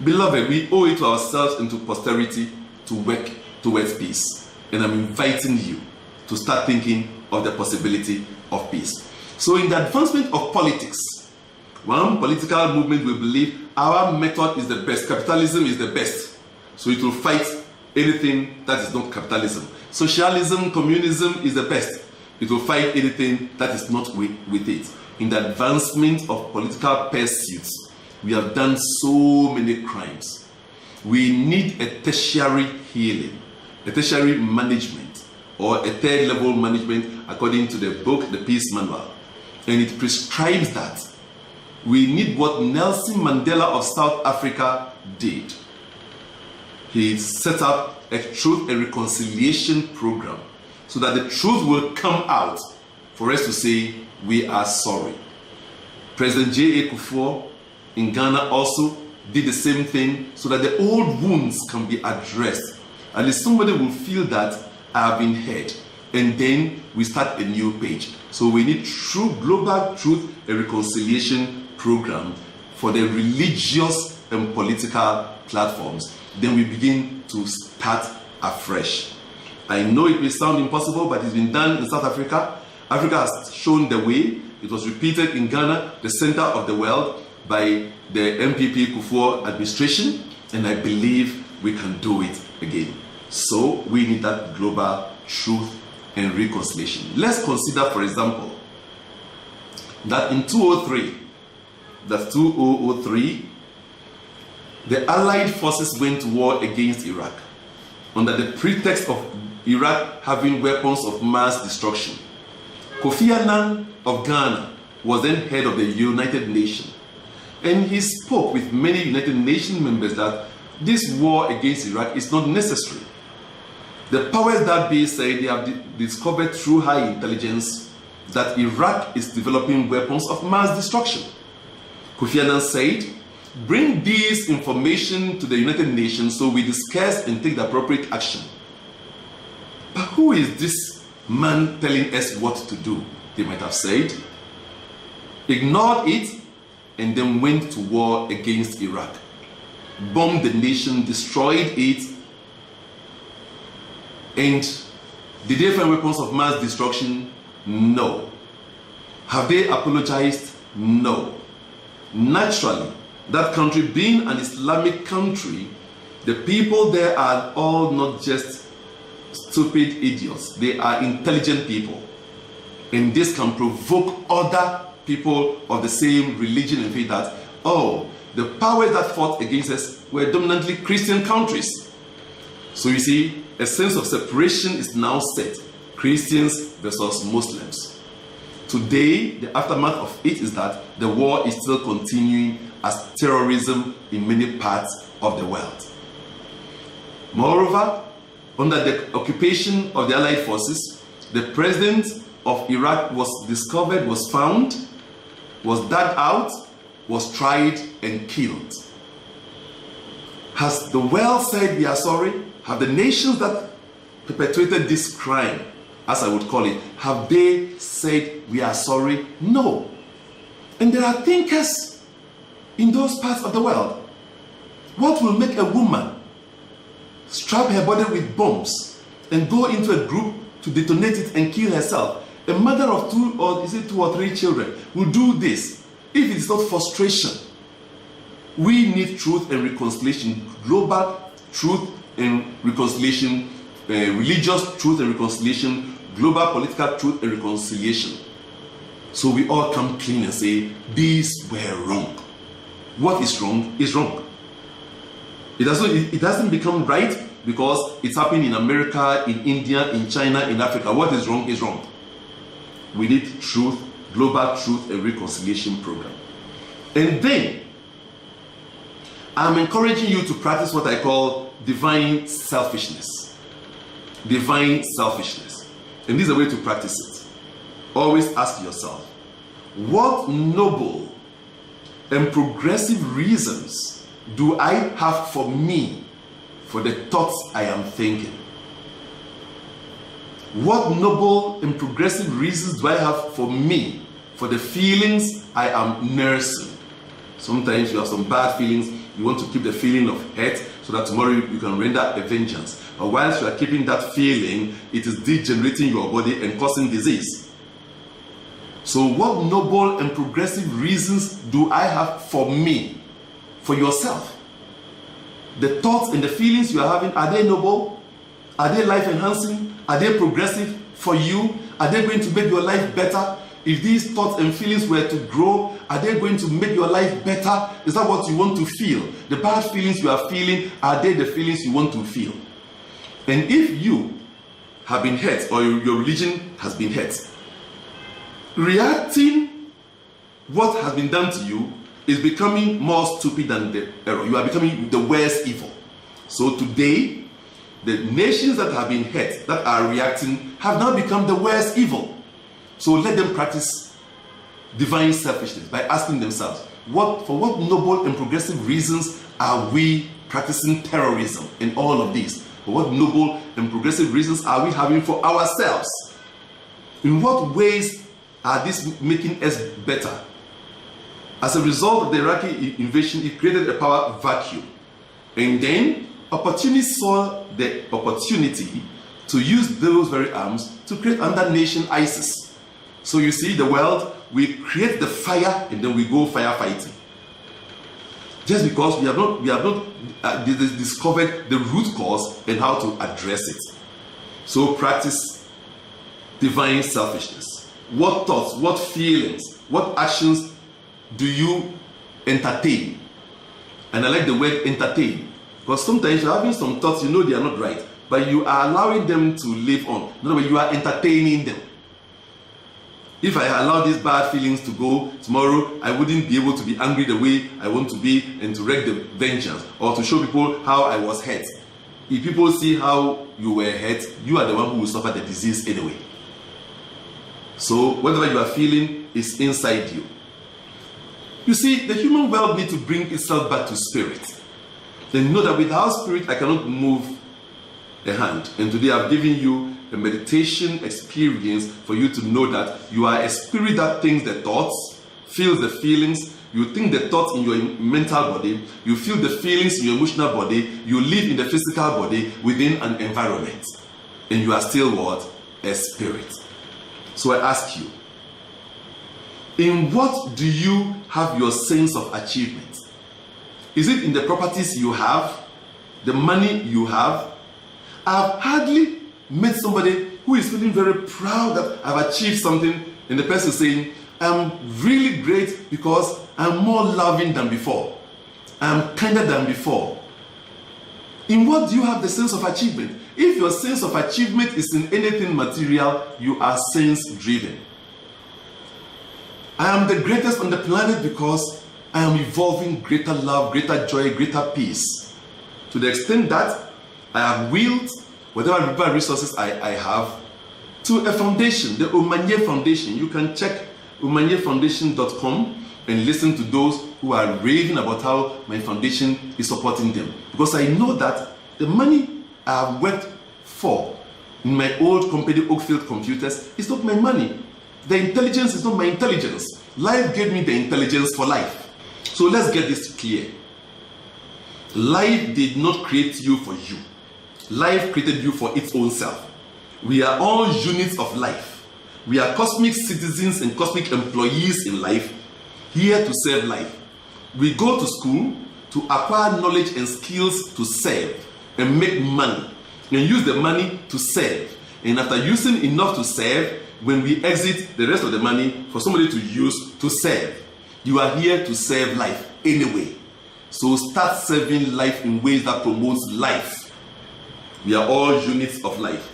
Beloved, we owe it to ourselves and to posterity to work towards peace. And I'm inviting you to start thinking of the possibility of peace. So in the advancement of politics, one political movement will believe our method is the best. Capitalism is the best. So it will fight anything that is not capitalism. Socialism, communism is the best. It will fight anything that is not with it. In the advancement of political pursuits, we have done so many crimes. We need a tertiary healing, a tertiary management, or a third level management according to the book, The Peace Manual. And it prescribes that we need what Nelson Mandela of South Africa did. He set up a truth and reconciliation program so that the truth will come out for us to say we are sorry. President J.A. Kufuor in Ghana also did the same thing so that the old wounds can be addressed. At least somebody will feel that I have been hurt, and then we start a new page. So we need true global truth and reconciliation program for the religious and political platforms. Then we begin to start afresh. I know it may sound impossible, but it's been done in South Africa. Africa has shown the way. It was repeated in Ghana, the center of the world, by the MPP Kufuor administration, and I believe we can do it again. So we need that global truth and reconciliation. Let's consider, for example, that in 2003, the Allied forces went to war against Iraq under the pretext of Iraq having weapons of mass destruction. Kofi Annan of Ghana was then head of the United Nations. And he spoke with many United Nations members that this war against Iraq is not necessary. The powers that be say they have discovered through high intelligence that Iraq is developing weapons of mass destruction. Kofi Annan said, bring this information to the United Nations so we discuss and take the appropriate action. But who is this man telling us what to do? They might have said. Ignored it, and then went to war against Iraq, bombed the nation, destroyed it. And did they find weapons of mass destruction? No. Have they apologized? No. Naturally, that country being an Islamic country, the people there are all not just stupid idiots. They are intelligent people. And this can provoke other people of the same religion and faith that, oh, the powers that fought against us were dominantly Christian countries. So you see, a sense of separation is now set. Christians versus Muslims. Today, the aftermath of it is that the war is still continuing as terrorism in many parts of the world. Moreover, under the occupation of the Allied forces, the president of Iraq was discovered, was found, was dug out, was tried and killed. Has the world said we are sorry? Have the nations that perpetrated this crime, as I would call it, have they said we are sorry? No. And there are thinkers in those parts of the world. What will make a woman strap her body with bombs and go into a group to detonate it and kill herself? A mother of two or three children will do this if it is not frustration. We need truth and reconciliation, global truth and reconciliation, religious truth and reconciliation, global political truth and reconciliation. So we all come clean and say, these were wrong. What is wrong is wrong. It doesn't become right because it's happening in America, in India, in China, in Africa. What is wrong is wrong. We need truth, global truth and reconciliation program. And then, I'm encouraging you to practice what I call divine selfishness. Divine selfishness. And this is a way to practice it. Always ask yourself, what noble and progressive reasons do I have for me, for the thoughts I am thinking? What noble and progressive reasons do I have for me, for the feelings I am nursing? Sometimes you have some bad feelings. You want to keep the feeling of hate so that tomorrow you can render a vengeance. But whilst you are keeping that feeling, it is degenerating your body and causing disease. So what noble and progressive reasons do I have for me, for yourself? The thoughts and the feelings you are having, are they noble? Are they life enhancing? Are they progressive for you? Are they going to make your life better? If these thoughts and feelings were to grow, are they going to make your life better? Is that what you want to feel? The bad feelings you are feeling, are they the feelings you want to feel? And if you have been hurt, or your religion has been hurt, reacting what has been done to you is becoming more stupid than the error. You are becoming the worst evil. So today, the nations that have been hurt, that are reacting, have now become the worst evil. So let them practice divine selfishness by asking themselves, for what noble and progressive reasons are we practicing terrorism and all of these? For what noble and progressive reasons are we having for ourselves? In what ways are these making us better? As a result of the Iraqi invasion, it created a power vacuum. And then opportunists saw the opportunity to use those very arms to create another nation, ISIS. So you see, the world, we create the fire and then we go firefighting. Just because we have not discovered the root cause and how to address it. So practice divine selfishness. What thoughts, what feelings, what actions do you entertain? And I like the word entertain, because sometimes you're having some thoughts, you know they are not right, but you are allowing them to live on. In other words, you are entertaining them. If I allow these bad feelings to go, tomorrow I wouldn't be able to be angry the way I want to be and to wreak the vengeance, or to show people how I was hurt. If people see how you were hurt, you are the one who will suffer the disease anyway. So whatever you are feeling is inside you. You see, the human world needs to bring itself back to spirit. Then know that without spirit, I cannot move a hand. And today I've given you a meditation experience for you to know that you are a spirit that thinks the thoughts, feels the feelings. You think the thoughts in your mental body, you feel the feelings in your emotional body, you live in the physical body within an environment. And you are still what? A spirit. So I ask you, in what do you have your sense of achievement? Is it in the properties you have? The money you have? I've hardly met somebody who is feeling very proud that I've achieved something, and the person is saying, I'm really great because I'm more loving than before. I'm kinder than before. In what do you have the sense of achievement? If your sense of achievement is in anything material, you are sense driven. I am the greatest on the planet because I am evolving greater love, greater joy, greater peace. To the extent that I have willed whatever resources I have to a foundation, the Omanye Foundation. You can check omanyefoundation.com and listen to those who are raving about how my foundation is supporting them. Because I know that the money I have worked for in my old company, Oakfield Computers, is not my money. The intelligence is not my intelligence. Life gave me the intelligence for life. So let's get this clear. Life did not create you for you. Life created you for its own self. We are all units of life. We are cosmic citizens and cosmic employees in life, here to serve life. We go to school to acquire knowledge and skills to serve and make money, and use the money to serve. And after using enough to serve, when we exit the rest of the money for somebody to use to serve. You are here to serve life anyway. So start serving life in ways that promotes life. We are all units of life.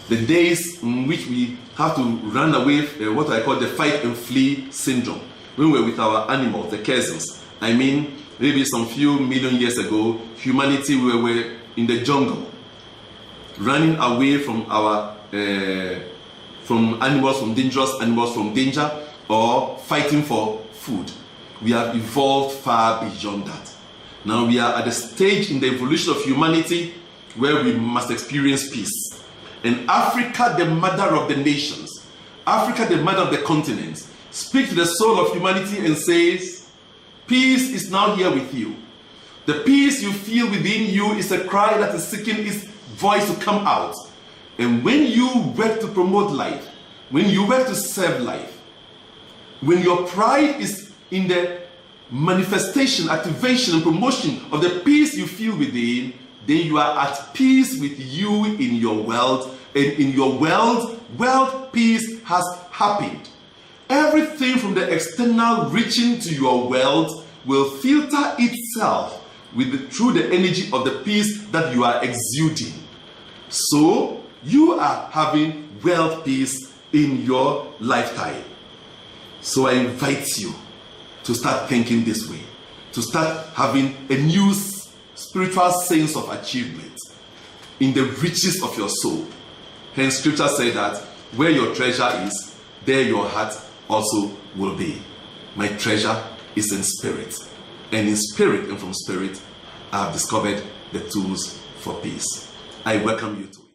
The days in which we have to run away, what I call the fight and flee syndrome, when we're with our animals, the cousins. I mean, maybe some few million years ago, humanity, we were in the jungle, running away from our from animals, from dangerous animals, from danger, or fighting for food. We have evolved far beyond that. Now we are at the stage in the evolution of humanity where we must experience peace. And Africa, the mother of the nations, Africa, the mother of the continents, speaks to the soul of humanity and says, Peace is now here with you. The peace you feel within you is a cry that is seeking its voice to come out. And when you work to promote life, when you work to serve life, when your pride is in the manifestation, activation, and promotion of the peace you feel within, then you are at peace with you in your world. And in your world peace has happened. Everything from the external reaching to your world will filter itself through the energy of the peace that you are exuding. So you are having world peace in your lifetime. So I invite you to start thinking this way, to start having a new spiritual sense of achievement in the riches of your soul. Hence, scripture said that where your treasure is, there your heart also will be. My treasure is in spirit, and in spirit and from spirit, I have discovered the tools for peace. I welcome you to